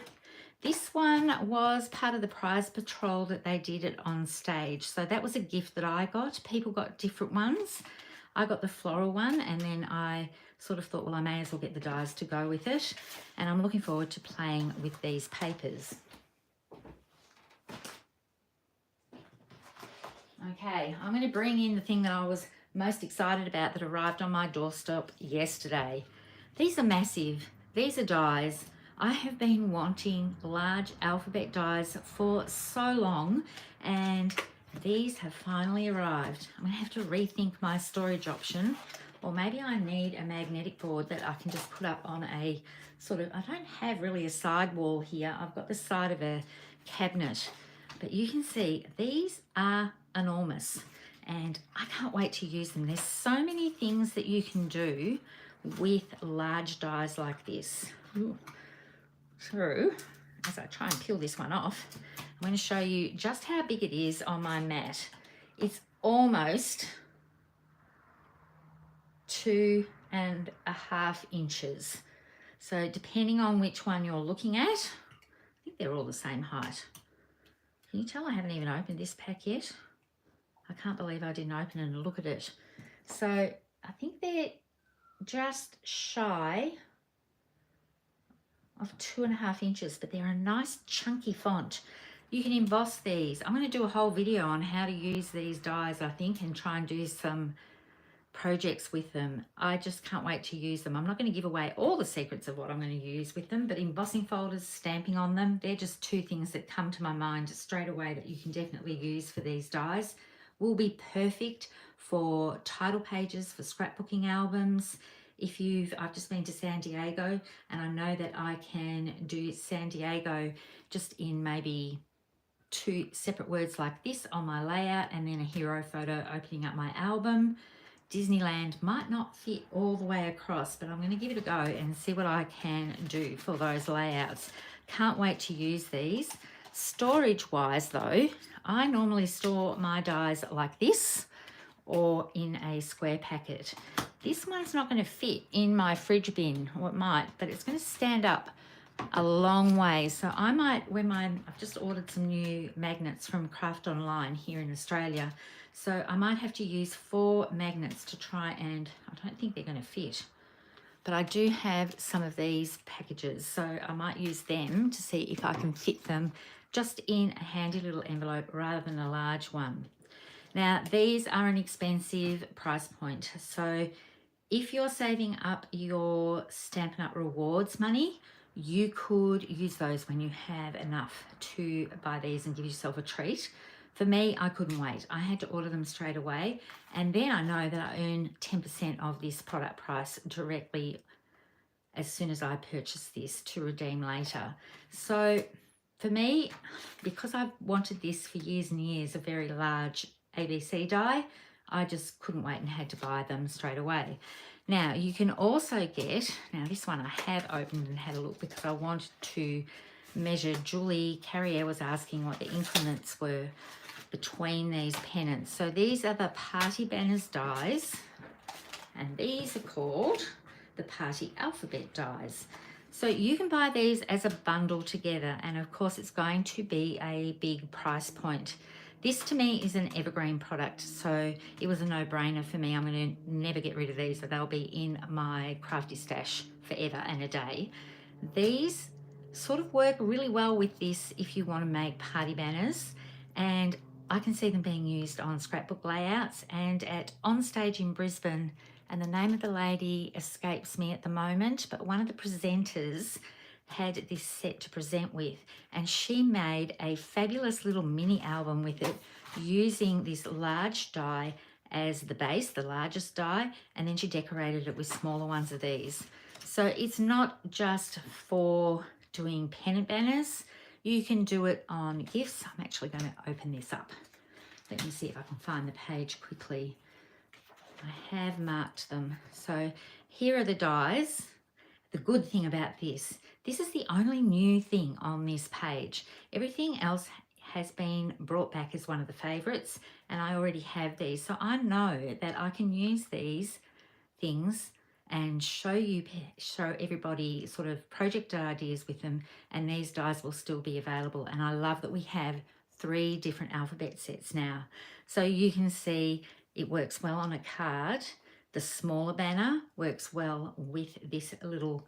This one was part of the prize patrol that they did it on stage. So that was a gift that I got. People got different ones. I got the floral one, and then I sort of thought, well, I may as well get the dies to go with it. And I'm looking forward to playing with these papers. Okay, I'm going to bring in the thing that I was most excited about that arrived on my doorstep yesterday. These are massive. These are dies. I have been wanting large alphabet dies for so long, and these have finally arrived. I'm going to have to rethink my storage option, or maybe I need a magnetic board that I can just put up on a sort of, I don't have really a side wall here. I've got the side of a cabinet, but you can see these are enormous and I can't wait to use them. There's so many things that you can do with large dies like this. Ooh. So as I try and peel this one off, I'm going to show you just how big it is on my mat. It's almost 2.5 inches. So depending on which one you're looking at, I think they're all the same height. Can you tell I haven't even opened this pack yet? I can't believe I didn't open it and look at it. So I think they're just shy of 2.5 inches, but they're a nice chunky font. You can emboss these. I'm going to do a whole video on how to use these dies, I think, and try and do some projects with them. I just can't wait to use them. I'm not going to give away all the secrets of what I'm going to use with them, but embossing folders, stamping on them, they're just 2 things that come to my mind straight away that you can definitely use for these dies. Will be perfect for title pages, for scrapbooking albums. I've just been to San Diego, and I know that I can do San Diego just in maybe 2 separate words like this on my layout, and then a hero photo opening up my album. Disneyland might not fit all the way across, but I'm going to give it a go and see what I can do for those layouts. Can't wait to use these. Storage wise though, I normally store my dies like this or in a square packet. This one's not going to fit in my fridge bin, or it might, but it's going to stand up a long way. So I might, I've just ordered some new magnets from Craft Online here in Australia. So I might have to use 4 magnets to try, and I don't think they're going to fit. But I do have some of these packages, so I might use them to see if I can fit them just in a handy little envelope rather than a large one. Now, these are an expensive price point. So if you're saving up your Stampin' Up! Rewards money, you could use those when you have enough to buy these and give yourself a treat. For me, I couldn't wait. I had to order them straight away. And then I know that I earn 10% of this product price directly as soon as I purchase this to redeem later. So for me, because I've wanted this for years and years, a very large ABC die, I just couldn't wait and had to buy them straight away. Now, you can also get, now this one I have opened and had a look because I wanted to measure. Julie Carrier was asking what the increments were between these pennants. So these are the Party Banners dies, and these are called the Party Alphabet dies. So you can buy these as a bundle together, and of course it's going to be a big price point. This to me is an evergreen product, so it was a no-brainer for me. I'm going to never get rid of these, so they'll be in my crafty stash forever and a day. These sort of work really well with this if you want to make party banners, and I can see them being used on scrapbook layouts and at On Stage in Brisbane, and the name of the lady escapes me at the moment, but one of the presenters had this set to present with, and she made a fabulous little mini album with it using this large die as the base, the largest die, and then she decorated it with smaller ones of these. So it's not just for doing pennant banners, you can do it on gifts. I'm actually going to open this up. Let me see if I can find the page quickly. I have marked them. So here are the dies. The good thing about this is the only new thing on this page. Everything else has been brought back as one of the favorites, and I already have these. So I know that I can use these things and show everybody sort of project ideas with them, and these dies will still be available. And I love that we have 3 different alphabet sets now. So you can see it works well on a card. The smaller banner works well with this little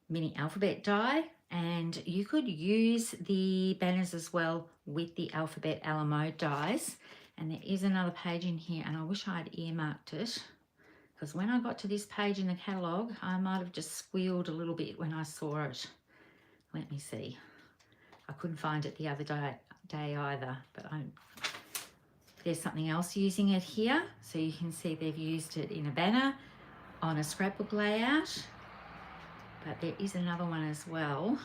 mini alphabet die, and you could use the banners as well with the alphabet Alamo dies. And there is another page in here, and I wish I'd earmarked it, because when I got to this page in the catalogue, I might have just squealed a little bit when I saw it. Let me see. I couldn't find it the other day either, but there's something else using it here. So you can see they've used it in a banner, on a scrapbook layout, but there is another one as well.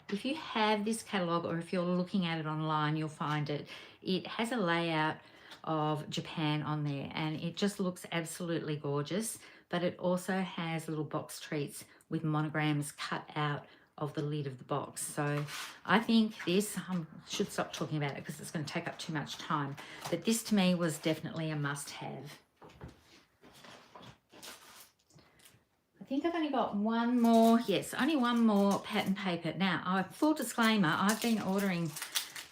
If you have this catalogue, or if you're looking at it online, you'll find it. It has a layout of Japan on there, and it just looks absolutely gorgeous, but it also has little box treats with monograms cut out of the lid of the box. So I think this, should stop talking about it because it's going to take up too much time, but this to me was definitely a must-have. I think I've only got one more, yes, only one more pattern paper. Now, full disclaimer, I've been ordering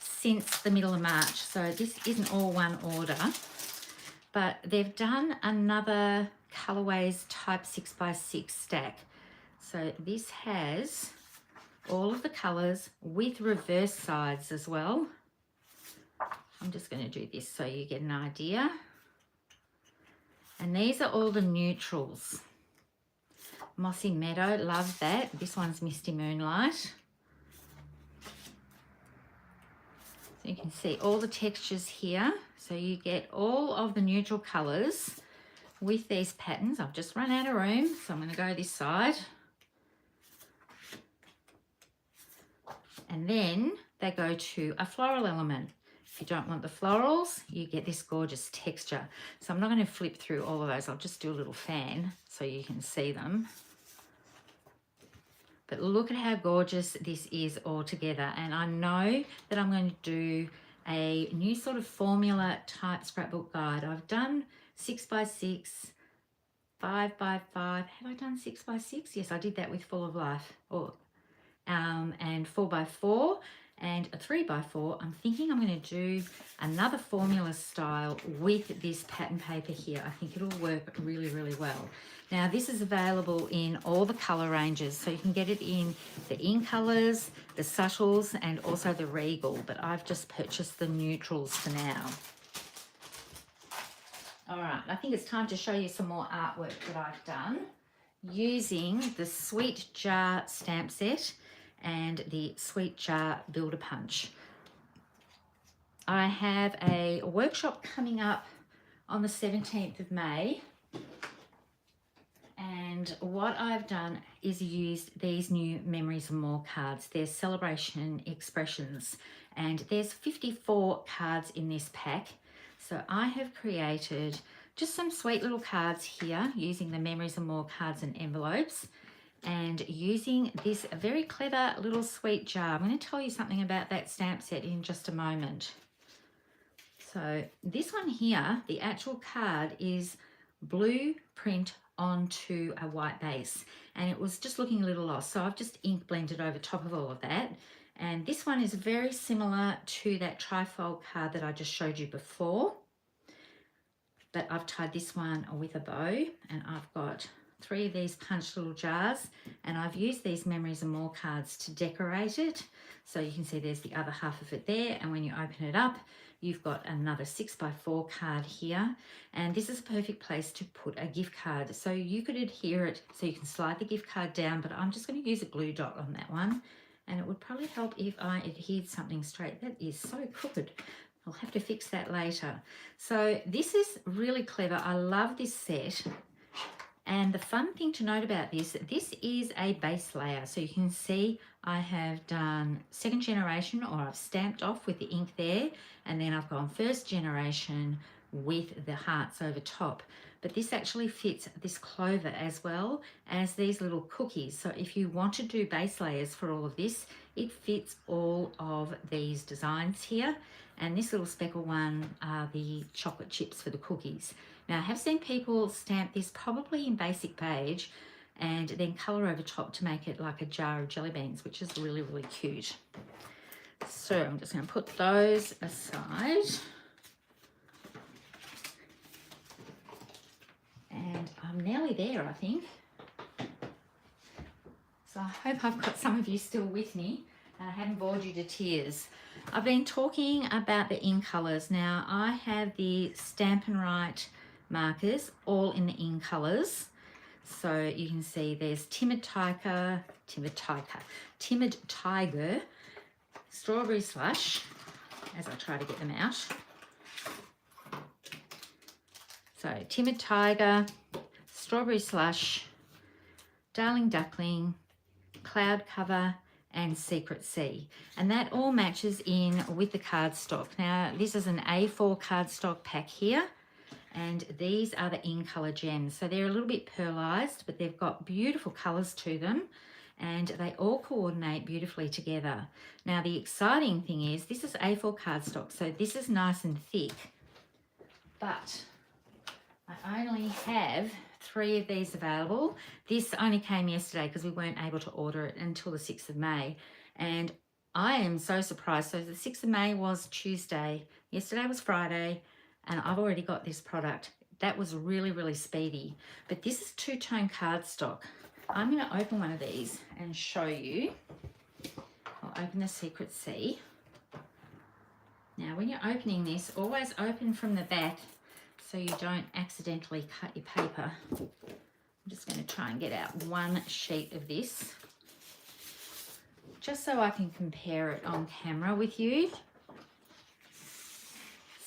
since the middle of March, so this isn't all one order, but they've done another Colorways type 6x6 stack. So this has all of the colours with reverse sides as well. I'm just going to do this so you get an idea. And these are all the neutrals. Mossy Meadow, love that. This one's Misty Moonlight. So you can see all the textures here. So you get all of the neutral colours with these patterns. I've just run out of room, so I'm going to go this side. And then they go to a floral element. If you don't want the florals, you get this gorgeous texture. So I'm not going to flip through all of those. I'll just do a little fan so you can see them. But look at how gorgeous this is all together. And I know that I'm going to do a new sort of formula type scrapbook guide. I've done 6x6, 5x5. Have I done 6x6? Yes, I did that with Full of Life. And 4x4 and a 3x4. I'm thinking I'm going to do another formula style with this pattern paper here. I think it'll work really, really well. Now this is available in all the colour ranges, so you can get it in the in colours, the subtles, and also the regal, but I've just purchased the neutrals for now. All right, I think it's time to show you some more artwork that I've done using the Sweet Jar stamp set and the Sweet Jar Builder Punch. I have a workshop coming up on the 17th of May, and what I've done is used these new Memories and More cards. They're celebration expressions, and there's 54 cards in this pack. So I have created just some sweet little cards here using the Memories and More cards and envelopes, and using this very clever little sweet jar. I'm going to tell you something about that stamp set in just a moment. So this one here, the actual card is blue print onto a white base, and it was just looking a little lost, so I've just ink blended over top of all of that, And this one is very similar to that trifold card that I just showed you before. But I've tied this one with a bow, and I've got 3 of these punched little jars, and I've used these Memories and More cards to decorate it. So you can see there's the other half of it there, and when you open it up, you've got another 6x4 card here, and this is a perfect place to put a gift card. So you could adhere it, so you can slide the gift card down, but I'm just going to use a glue dot on that one, and it would probably help if I adhered something straight. That is so crooked. I'll have to fix that later. So this is really clever. I love this set. And the fun thing to note about this is a base layer. So you can see I have done 2nd generation, or I've stamped off with the ink there, and then I've gone 1st generation with the hearts over top. But this actually fits this clover as well as these little cookies. So if you want to do base layers for all of this, it fits all of these designs here. And this little speckle one are the chocolate chips for the cookies. Now, I have seen people stamp this probably in basic beige and then colour over top to make it like a jar of jelly beans, which is really, really cute. So I'm just going to put those aside. And I'm nearly there, I think. So I hope I've got some of you still with me and I haven't bored you to tears. I've been talking about the ink colours. Now, I have the Stampin' Right markers all in the ink colours. So you can see there's Timid Tiger, Strawberry Slush, as I try to get them out. So Timid Tiger, Strawberry Slush, Darling Duckling, Cloud Cover, and Secret Sea. And that all matches in with the cardstock. Now, this is an A4 cardstock pack here, and these are the in colour gems. So they're a little bit pearlized, but they've got beautiful colours to them, and they all coordinate beautifully together. Now, the exciting thing is this is A4 cardstock, so this is nice and thick, but I only have 3 of these available. This only came yesterday because we weren't able to order it until the 6th of May. And I am so surprised. So the 6th of May was Tuesday. Yesterday was Friday. And I've already got this product. That was really, really speedy. But this is two-tone cardstock. I'm going to open one of these and show you. I'll open the Secret Sea. Now, when you're opening this, always open from the back so you don't accidentally cut your paper. I'm just going to try and get out one sheet of this, just so I can compare it on camera with you.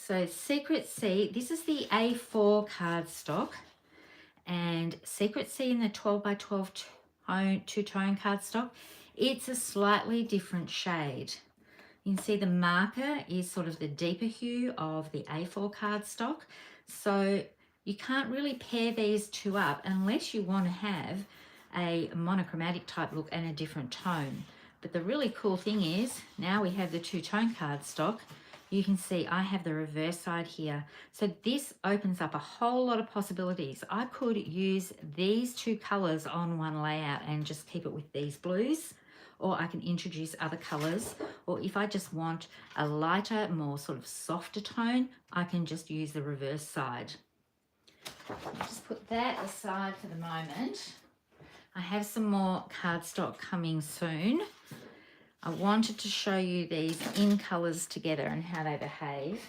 So Secret Sea, this is the A4 cardstock, and Secret Sea in the 12x12 two-tone cardstock, it's a slightly different shade. You can see the marker is sort of the deeper hue of the A4 cardstock. So you can't really pair these two up unless you want to have a monochromatic type look and a different tone. But the really cool thing is, now we have the two-tone cardstock, you can see I have the reverse side here. So this opens up a whole lot of possibilities. I could use these 2 colours on one layout and just keep it with these blues, or I can introduce other colours, or if I just want a lighter, more sort of softer tone, I can just use the reverse side. I'll just put that aside for the moment. I have some more cardstock coming soon. I wanted to show you these in colours together and how they behave.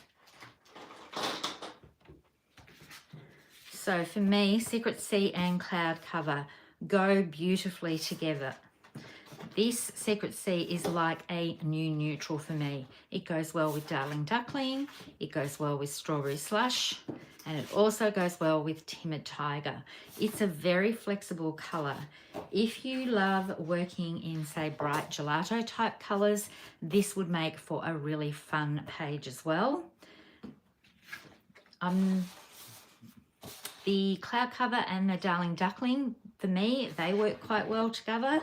So for me, Secret Sea and Cloud Cover go beautifully together. This Secret Sea is like a new neutral for me. It goes well with Darling Duckling, it goes well with Strawberry Slush, and it also goes well with Timid Tiger. It's a very flexible colour. If you love working in, say, bright gelato type colours, this would make for a really fun page as well. The Cloud Cover and the Darling Duckling, for me, they work quite well together.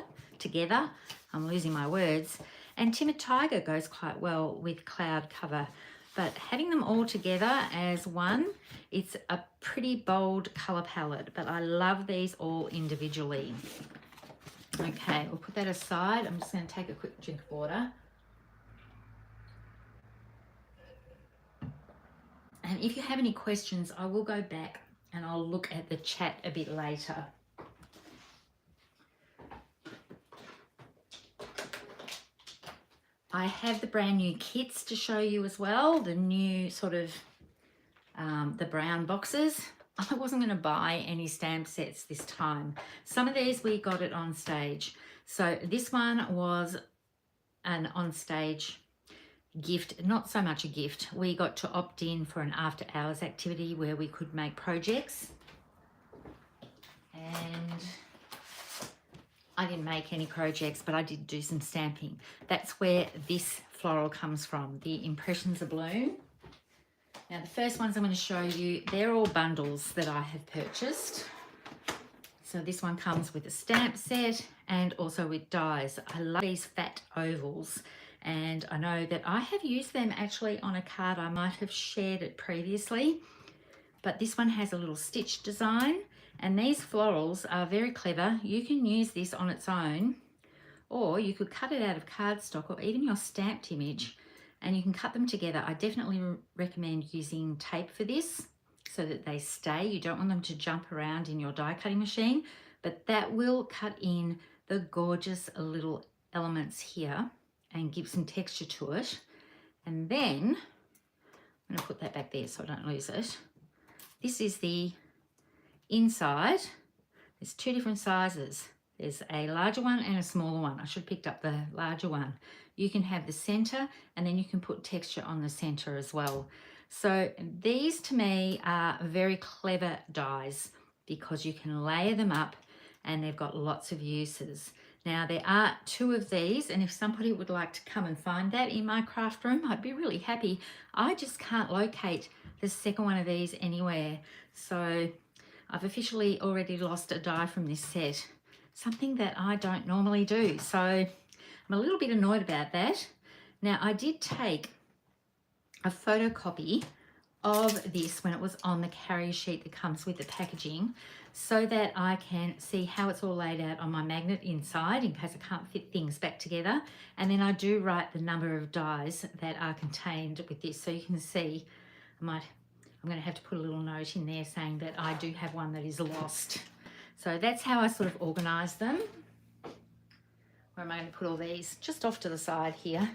I'm losing my words. And Timid Tiger goes quite well with Cloud Cover. But having them all together as one, it's a pretty bold colour palette. But I love these all individually. Okay, we'll put that aside. I'm just going to take a quick drink of water. And if you have any questions, I will go back and I'll look at the chat a bit later. I have the brand new kits to show you as well, the new sort of the brown boxes. I wasn't going to buy any stamp sets this time. Some of these we got it on stage. So this one was an on stage gift, not so much a gift. We got to opt in for an after hours activity where we could make projects. And I didn't make any projects, but I did do some stamping. That's where this floral comes from, the Impressions of Bloom. Now the first ones I'm going to show you, they're all bundles that I have purchased. So this one comes with a stamp set and also with dies. I love these fat ovals, and I know that I have used them actually on a card. I might have shared it previously, but this one has a little stitch design, and these florals are very clever. You can use this on its own, or you could cut it out of cardstock or even your stamped image, and you can cut them together. I definitely recommend using tape for this so that they stay. You don't want them to jump around in your die cutting machine, but that will cut in the gorgeous little elements here and give some texture to it. And then I'm going to put that back there so I don't lose it. This is the inside. There's two different sizes. There's a larger one and a smaller one. I should have picked up the larger one. You can have the center, and then you can put texture on the center as well. So these to me are very clever dies because you can layer them up and they've got lots of uses. Now there are two of these, and if somebody would like to come and find that in my craft room, I'd be really happy. I just can't locate the second one of these anywhere. So I've officially already lost a die from this set, something that I don't normally do. So I'm a little bit annoyed about that. Now I did take a photocopy of this when it was on the carrier sheet that comes with the packaging, so that I can see how it's all laid out on my magnet inside in case I can't fit things back together. And then I do write the number of dies that are contained with this, so you can see. I'm going to have to put a little note in there saying that I do have one that is lost. So that's how I sort of organise them. Where am I going to put all these? Just off to the side here.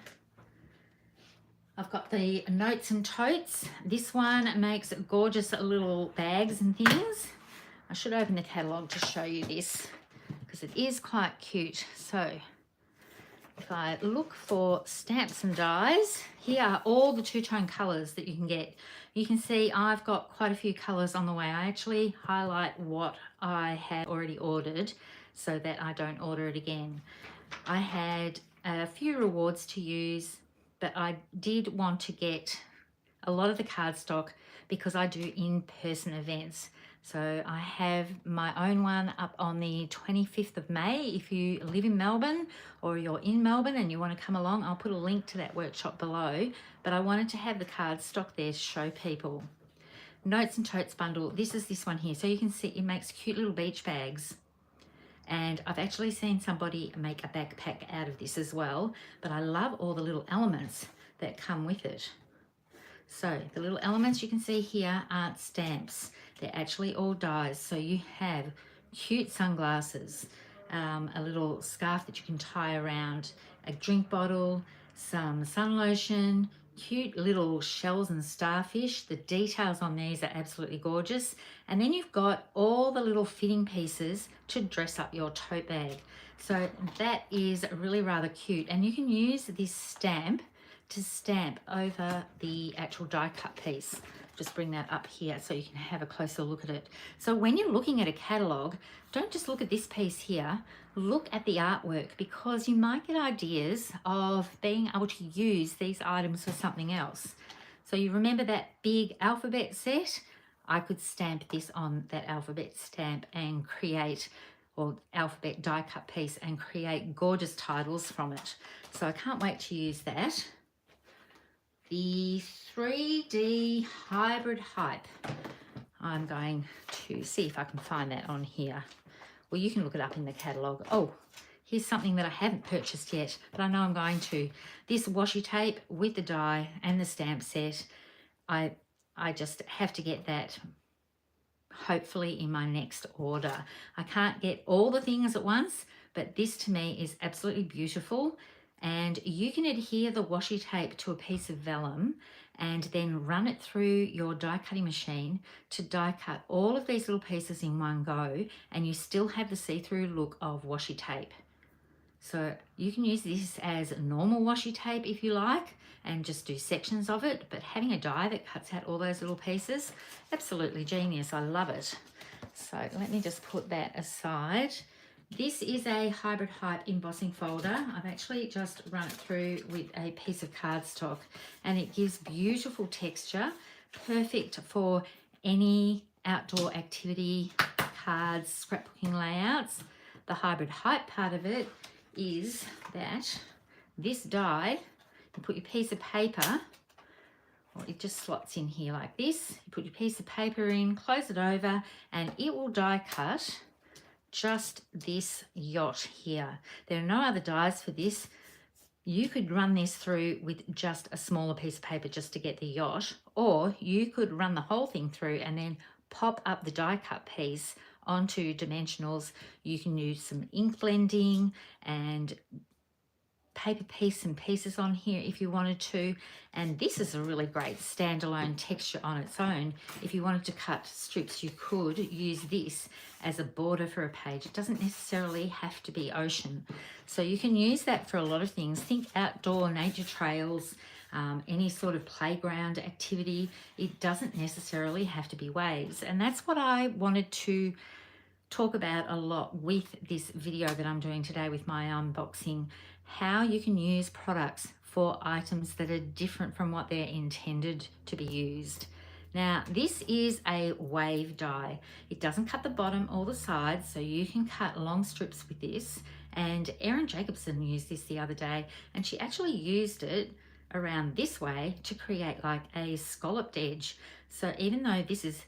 I've got the notes and totes. This one makes gorgeous little bags and things. I should open the catalogue to show you this because it is quite cute. So if I look for stamps and dies, here are all the two-tone colours that you can get. You can see I've got quite a few colours on the way. I actually highlight what I have already ordered so that I don't order it again. I had a few rewards to use, but I did want to get a lot of the cardstock because I do in-person events. So I have my own one up on the 25th of May. If you live in Melbourne or you're in Melbourne and you want to come along, I'll put a link to that workshop below. But I wanted to have the cardstock there to show people. Notes and Totes bundle. This is this one here. So you can see it makes cute little beach bags. And I've actually seen somebody make a backpack out of this as well, but I love all the little elements that come with it. So the little elements you can see here aren't stamps, they're actually all dies. So you have cute sunglasses, a little scarf that you can tie around, a drink bottle, some sun lotion, cute little shells and starfish. The details on these are absolutely gorgeous. And then you've got all the little fitting pieces to dress up your tote bag. So that is really rather cute. And you can use this stamp to stamp over the actual die cut piece. Just bring that up here so you can have a closer look at it. So when you're looking at a catalogue, don't just look at this piece here, look at the artwork, because you might get ideas of being able to use these items for something else. So you remember that big alphabet set? I could stamp this on that alphabet stamp and create, or alphabet die cut piece, and create gorgeous titles from it. So I can't wait to use that. The 3D Hybrid Hype. I'm going to see if I can find that on here. Well, you can look it up in the catalogue. Oh, here's something that I haven't purchased yet, but I know I'm going to. This washi tape with the die and the stamp set. I I just have to get that hopefully in my next order. I can't get all the things at once, but this to me is absolutely beautiful. And you can adhere the washi tape to a piece of vellum and then run it through your die cutting machine to die cut all of these little pieces in one go, and you still have the see-through look of washi tape. So you can use this as normal washi tape if you like and just do sections of it, but having a die that cuts out all those little pieces, absolutely genius. I love it. So let me just put that aside. This is a Hybrid Hype embossing folder. I've actually just run it through with a piece of cardstock, and it gives beautiful texture, perfect for any outdoor activity, cards, scrapbooking layouts. The Hybrid Hype part of it is that this die, you put your piece of paper, or it just slots in here like this. You put your piece of paper in, close it over, and it will die cut just this yacht here. There are no other dies for this. You could run this through with just a smaller piece of paper just to get the yacht, or you could run the whole thing through and then pop up the die cut piece onto dimensionals. You can use some ink blending and paper piece and pieces on here if you wanted to, and this is a really great standalone texture on its own. If you wanted to cut strips, you could use this as a border for a page. It doesn't necessarily have to be ocean, so you can use that for a lot of things. Think outdoor nature trails, any sort of playground activity. It doesn't necessarily have to be waves, and that's what I wanted to talk about a lot with this video that I'm doing today with my unboxing, how you can use products for items that are different from what they're intended to be used. Now, this is a wave die. It doesn't cut the bottom or the sides, so you can cut long strips with this. And Erin Jacobson used this the other day, and she actually used it around this way to create like a scalloped edge. So even though this is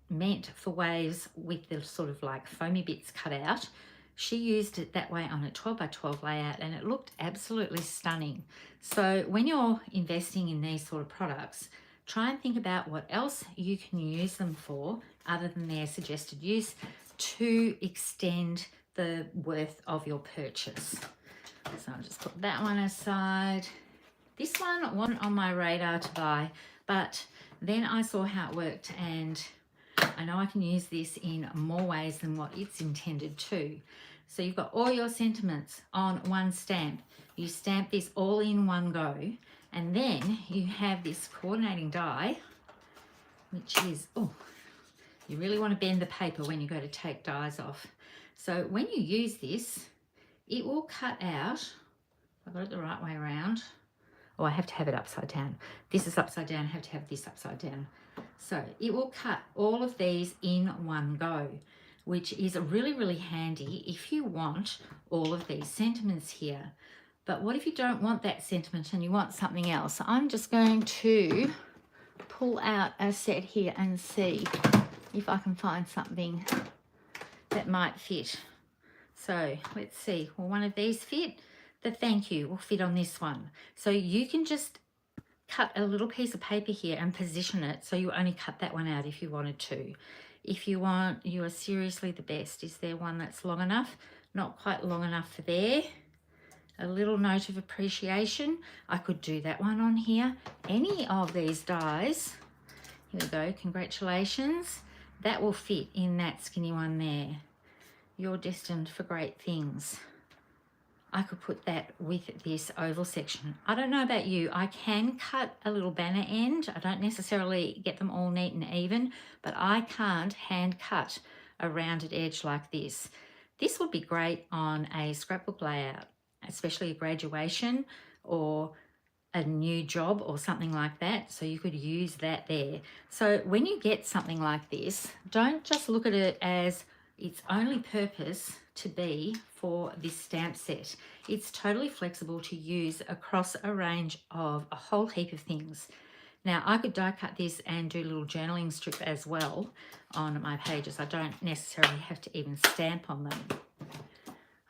meant for waves with the sort of like foamy bits cut out, she used it that way on a 12 by 12 layout, and it looked absolutely stunning. So when you're investing in these sort of products, try and think about what else you can use them for other than their suggested use to extend the worth of your purchase. So I'll just put that one aside. This one wasn't on my radar to buy, but then I saw how it worked, and I know I can use this in more ways than what it's intended to. So you've got all your sentiments on one stamp. You stamp this all in one go, and then you have this coordinating die, which is, oh, you really want to bend the paper when you go to take dies off. So when you use this, it will cut out, I got it the right way around. Oh, I have to have it upside down. This is upside down, I have to have this upside down. So it will cut all of these in one go, which is really, really handy if you want all of these sentiments here. But what if you don't want that sentiment and you want something else? I'm just going to pull out a set here and see if I can find something that might fit. So let's see, will one of these fit? The thank you will fit on this one. So you can just cut a little piece of paper here and position it so you only cut that one out if you wanted to. If you want, you are seriously the best. Is there one that's long enough? Not quite long enough for there. A little note of appreciation. I could do that one on here. Any of these dies, here we go, congratulations. That will fit in that skinny one there. You're destined for great things. I could put that with this oval section. I don't know about you, I can cut a little banner end. I don't necessarily get them all neat and even, but I can't hand cut a rounded edge like this. This would be great on a scrapbook layout, especially a graduation or a new job or something like that. So you could use that there. So when you get something like this, don't just look at it as its only purpose to be for this stamp set. It's totally flexible to use across a range of a whole heap of things. Now I could die cut this and do a little journaling strip as well on my pages. I don't necessarily have to even stamp on them.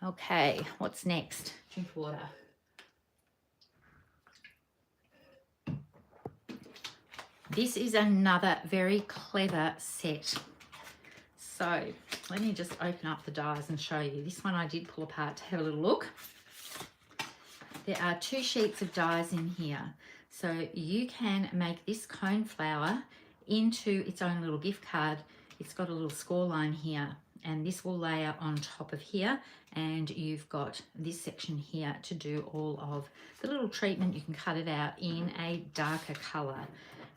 Okay, what's next? Drink water. This is another very clever set. So let me just open up the dies and show you. This one I did pull apart to have a little look. There are 2 sheets of dies in here. So you can make this cone flower into its own little gift card. It's got a little score line here, and this will layer on top of here, and you've got this section here to do all of the little treatment. You can cut it out in a darker colour.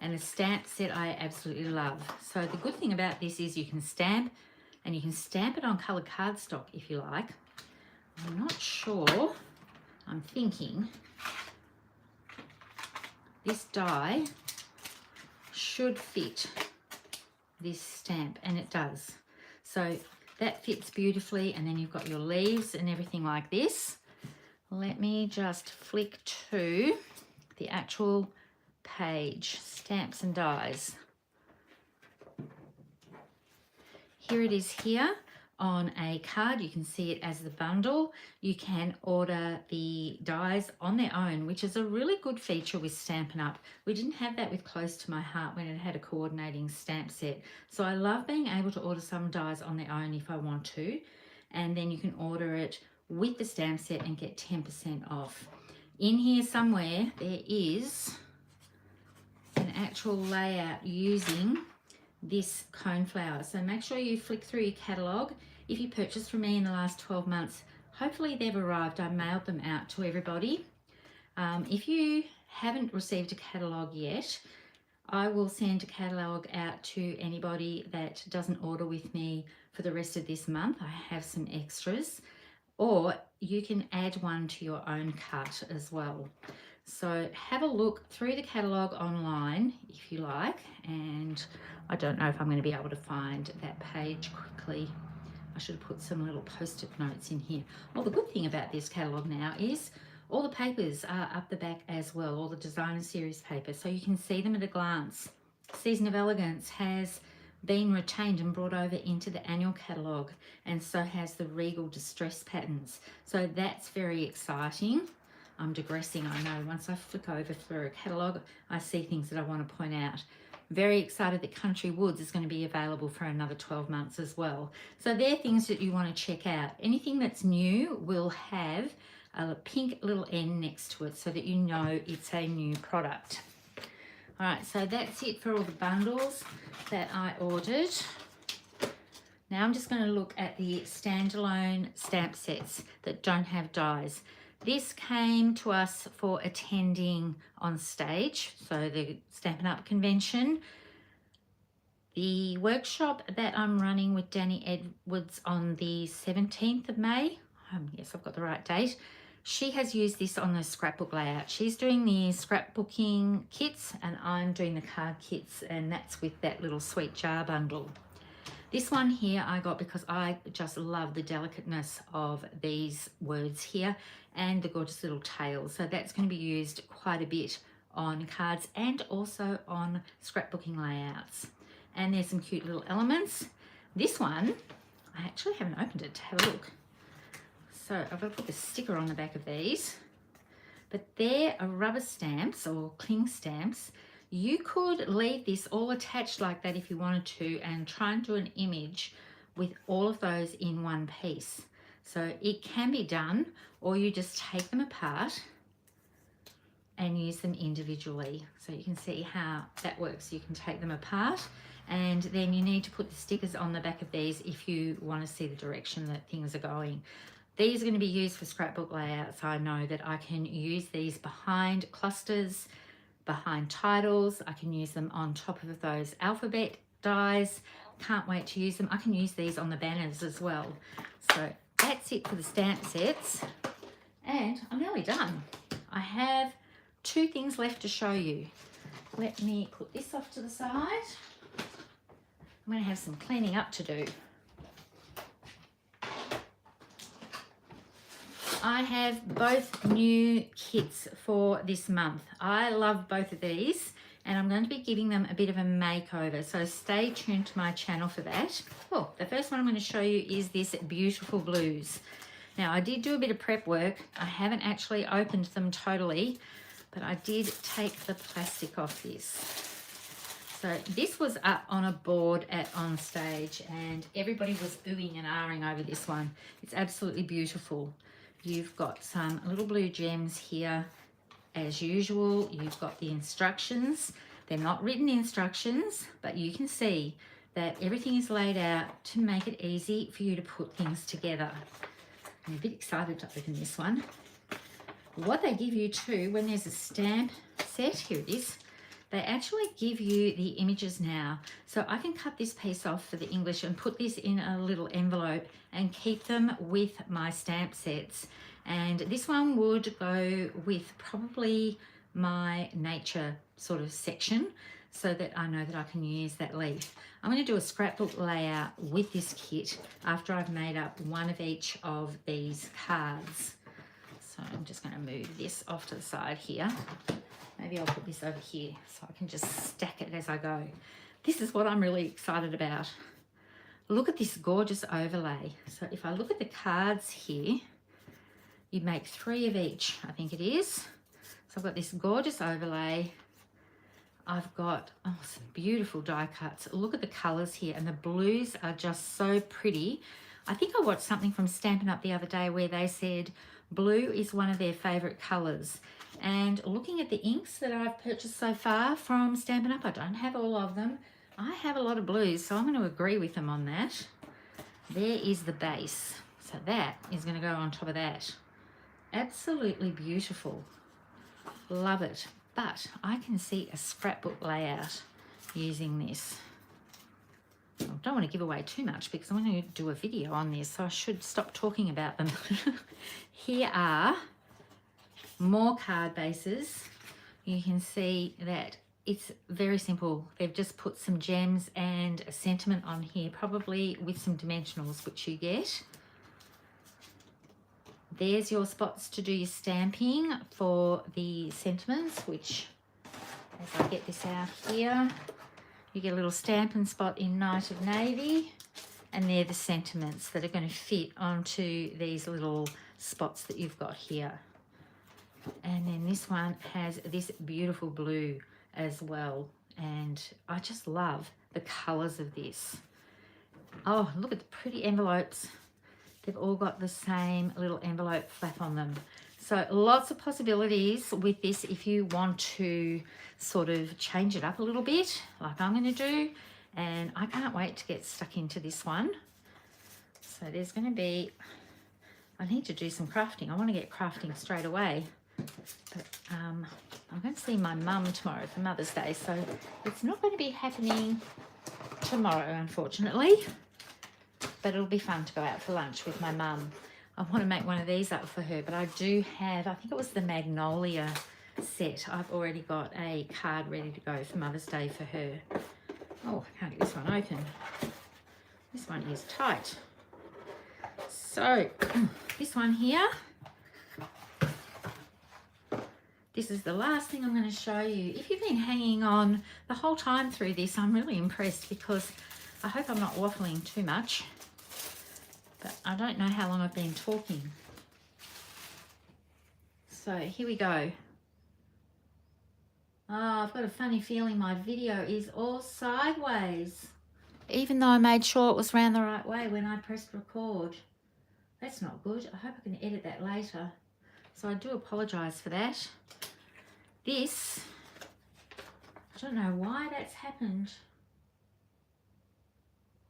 And the stamp set I absolutely love. So the good thing about this is you can stamp, and you can stamp it on coloured cardstock if you like. I'm not sure, I'm thinking this die should fit this stamp, and it does. So that fits beautifully, and then you've got your leaves and everything like this. Let me just flick to the actual page, stamps and dies. Here it is here on a card. You can see it as the bundle. You can order the dies on their own, which is a really good feature with Stampin' Up. We didn't have that with Close to My Heart when it had a coordinating stamp set. So I love being able to order some dies on their own if I want to, and then you can order it with the stamp set and get 10% off. In here somewhere there is an actual layout using this cone flower. So make sure you flick through your catalogue. If you purchased from me in the last 12 months, hopefully they've arrived. I mailed them out to everybody. If you haven't received a catalogue yet, I will send a catalogue out to anybody that doesn't order with me for the rest of this month. I have some extras, or you can add one to your own cart as well. So have a look through the catalogue online if you like, and I don't know if I'm going to be able to find that page quickly. I should have put some little post-it notes in here. Well, the good thing about this catalogue now is all the papers are up the back as well, all the designer series papers, so you can see them at a glance. Season of Elegance has been retained and brought over into the annual catalogue, and so has the Regal Distress patterns. So that's very exciting. I'm digressing, I know. Once I flick over through a catalogue, I see things that I want to point out. Very excited that Country Woods is going to be available for another 12 months as well. So they're things that you want to check out. Anything that's new will have a pink little N next to it so that you know it's a new product. All right, so that's it for all the bundles that I ordered. Now I'm just going to look at the standalone stamp sets that don't have dies. This came to us for attending on stage, so the Stampin' Up convention. The workshop that I'm running with Danny Edwards on the 17th of May, yes, I've got the right date, she has used this on the scrapbook layout. She's doing the scrapbooking kits and I'm doing the card kits, and that's with that little sweet jar bundle. This one here I got because I just love the delicateness of these words here and the gorgeous little tails. So that's going to be used quite a bit on cards and also on scrapbooking layouts. And there's some cute little elements. This one, I actually haven't opened it to have a look. So I've got to put the sticker on the back of these. But they're rubber stamps or cling stamps. You could leave this all attached like that if you wanted to and try and do an image with all of those in one piece. So it can be done, or you just take them apart and use them individually. So you can see how that works. You can take them apart, and then you need to put the stickers on the back of these if you want to see the direction that things are going. These are going to be used for scrapbook layouts. I know that I can use these behind clusters, behind titles. I can use them on top of those alphabet dies. Can't wait to use them. I can use these on the banners as well. So that's it for the stamp sets, and I'm nearly done. I have 2 things left to show you. Let me put this off to the side. I'm going to have some cleaning up to do. I have both new kits for this month. I love both of these, and I'm going to be giving them a bit of a makeover, so stay tuned to my channel for that. Oh, the first one I'm going to show you is this Beautiful Blues. Now, I did do a bit of prep work. I haven't actually opened them totally, but I did take the plastic off this. So this was up on a board on stage, and everybody was oohing and ahhing over this one. It's absolutely beautiful. You've got some little blue gems here as usual. You've got the instructions. They're not written instructions, but you can see that everything is laid out to make it easy for you to put things together. I'm a bit excited to open this one. What they give you too, when there's a stamp set, here it is, they actually give you the images now. So I can cut this piece off for the English and put this in a little envelope and keep them with my stamp sets. And this one would go with probably my nature sort of section, so that I know that I can use that leaf. I'm going to do a scrapbook layout with this kit after I've made up one of each of these cards. So I'm just going to move this off to the side here. Maybe I'll put this over here so I can just stack it as I go. This is what I'm really excited about. Look at this gorgeous overlay. So if I look at the cards here, you make 3 of each, I think it is. So I've got this gorgeous overlay. I've got some beautiful die cuts. Look at the colours here, and the blues are just so pretty. I think I watched something from Stampin' Up the other day where they said blue is one of their favourite colours. And looking at the inks that I've purchased so far from Stampin' Up, I don't have all of them. I have a lot of blues, so I'm going to agree with them on that. There is the base. So that is going to go on top of that. Absolutely beautiful. Love it. But I can see a scrapbook layout using this. I don't want to give away too much because I'm going to do a video on this, so I should stop talking about them. Here are more card bases. You can see that it's very simple. They've just put some gems and a sentiment on here, probably with some dimensionals, which you get. There's your spots to do your stamping for the sentiments, which, as I get this out here, you get a little stamping spot in Night of Navy, and they're the sentiments that are going to fit onto these little spots that you've got here. And then this one has this beautiful blue as well, and I just love the colours of this. Oh, look at the pretty envelopes. They've all got the same little envelope flap on them. So lots of possibilities with this if you want to sort of change it up a little bit, like I'm going to do. And I can't wait to get stuck into this one. So there's going to be, I need to do some crafting. I want to get crafting straight away. But I'm going to see my mum tomorrow for Mother's Day. So it's not going to be happening tomorrow, unfortunately. But it'll be fun to go out for lunch with my mum. I want to make one of these up for her, but I do have, I think it was the Magnolia set. I've already got a card ready to go for Mother's Day for her. Oh, I can't get this one open. This one is tight. So, this one here. This is the last thing I'm going to show you. If you've been hanging on the whole time through this, I'm really impressed because I hope I'm not waffling too much. But I don't know how long I've been talking. So here we go. Oh, I've got a funny feeling my video is all sideways. Even though I made sure it was round the right way when I pressed record. That's not good. I hope I can edit that later. So I do apologise for that. This, I don't know why that's happened.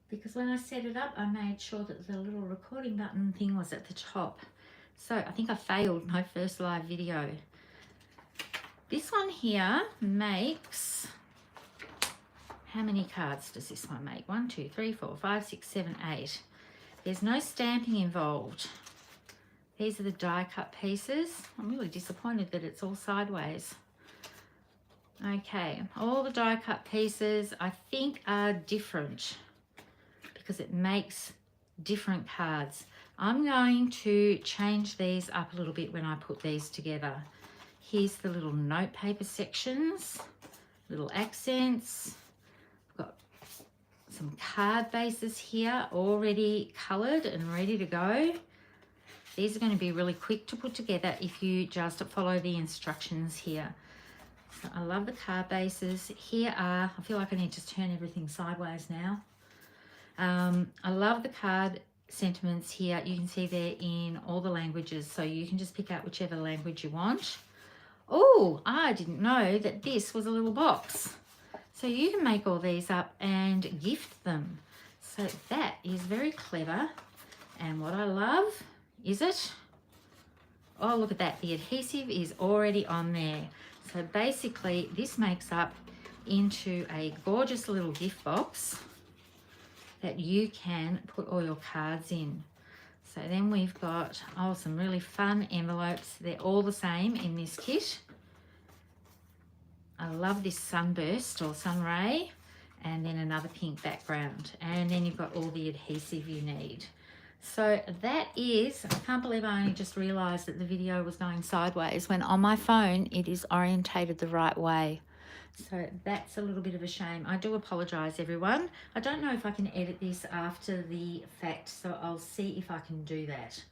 Because when I set it up, I made sure that the little recording button thing was at the top. So I think I failed my first live video. This one here makes, how many cards does this one make? 1, 2, 3, 4, 5, 6, 7, 8. There's no stamping involved. These are the die cut pieces. I'm really disappointed that it's all sideways. Okay, all the die cut pieces I think are different, because it makes different cards. I'm going to change these up a little bit when I put these together. Here's the little note paper sections, little accents. I've got some card bases here already coloured and ready to go. These are going to be really quick to put together if you just follow the instructions here. So I love the card bases. Here are, I feel like I need to turn everything sideways now. I love the card sentiments here. You can see they're in all the languages, so you can just pick out whichever language you want. Oh, I didn't know that this was a little box. So you can make all these up and gift them. So that is very clever. And what I love is it. Oh, look at that. The adhesive is already on there. So basically this makes up into a gorgeous little gift box that you can put all your cards in. So then we've got, oh, some really fun envelopes. They're all the same in this kit. I love this sunburst or sun ray, and then another pink background. And then you've got all the adhesive you need. So that is, I can't believe I only just realized that the video was going sideways when on my phone it is orientated the right way. So that's a little bit of a shame. I do apologize, everyone. I don't know if I can edit this after the fact, so I'll see if I can do that.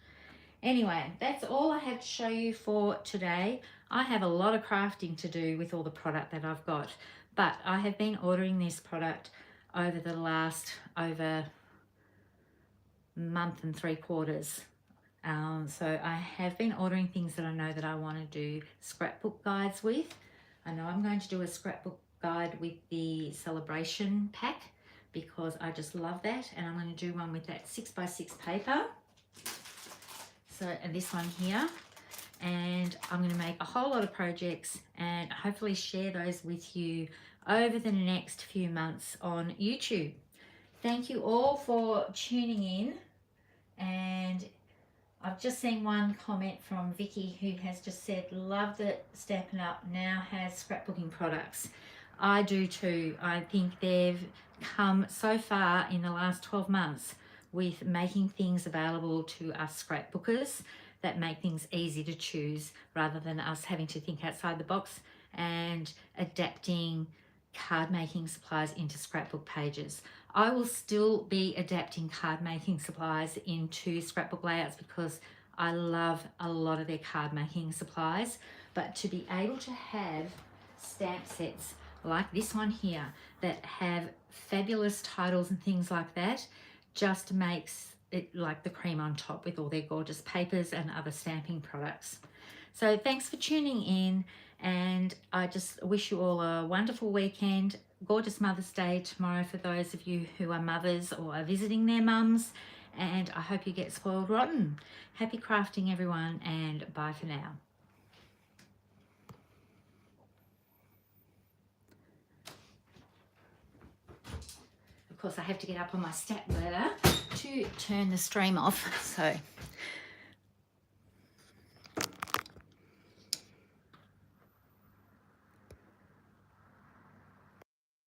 Anyway, that's all I have to show you for today. I have a lot of crafting to do with all the product that I've got, but I have been ordering this product over the last month and 3 quarters. So I have been ordering things that I know that I want to do scrapbook guides with. I know I'm going to do a scrapbook guide with the celebration pack because I just love that, and I'm going to do one with that 6x6 paper. So, and this one here, and I'm going to make a whole lot of projects and hopefully share those with you over the next few months on YouTube. Thank you all for tuning in, and I've just seen one comment from Vicky who has just said, love that Stampin' Up! Now has scrapbooking products. I do too. I think they've come so far in the last 12 months with making things available to us scrapbookers that make things easy to choose rather than us having to think outside the box and adapting card making supplies into scrapbook pages. I will still be adapting card making supplies into scrapbook layouts because I love a lot of their card making supplies, but to be able to have stamp sets like this one here that have fabulous titles and things like that just makes it like the cream on top with all their gorgeous papers and other stamping products. So thanks for tuning in, and I just wish you all a wonderful weekend. Gorgeous Mother's Day tomorrow for those of you who are mothers or are visiting their mums, and I hope you get spoiled rotten. Happy crafting, everyone, and bye for now. Of course, I have to get up on my step ladder to turn the stream off, so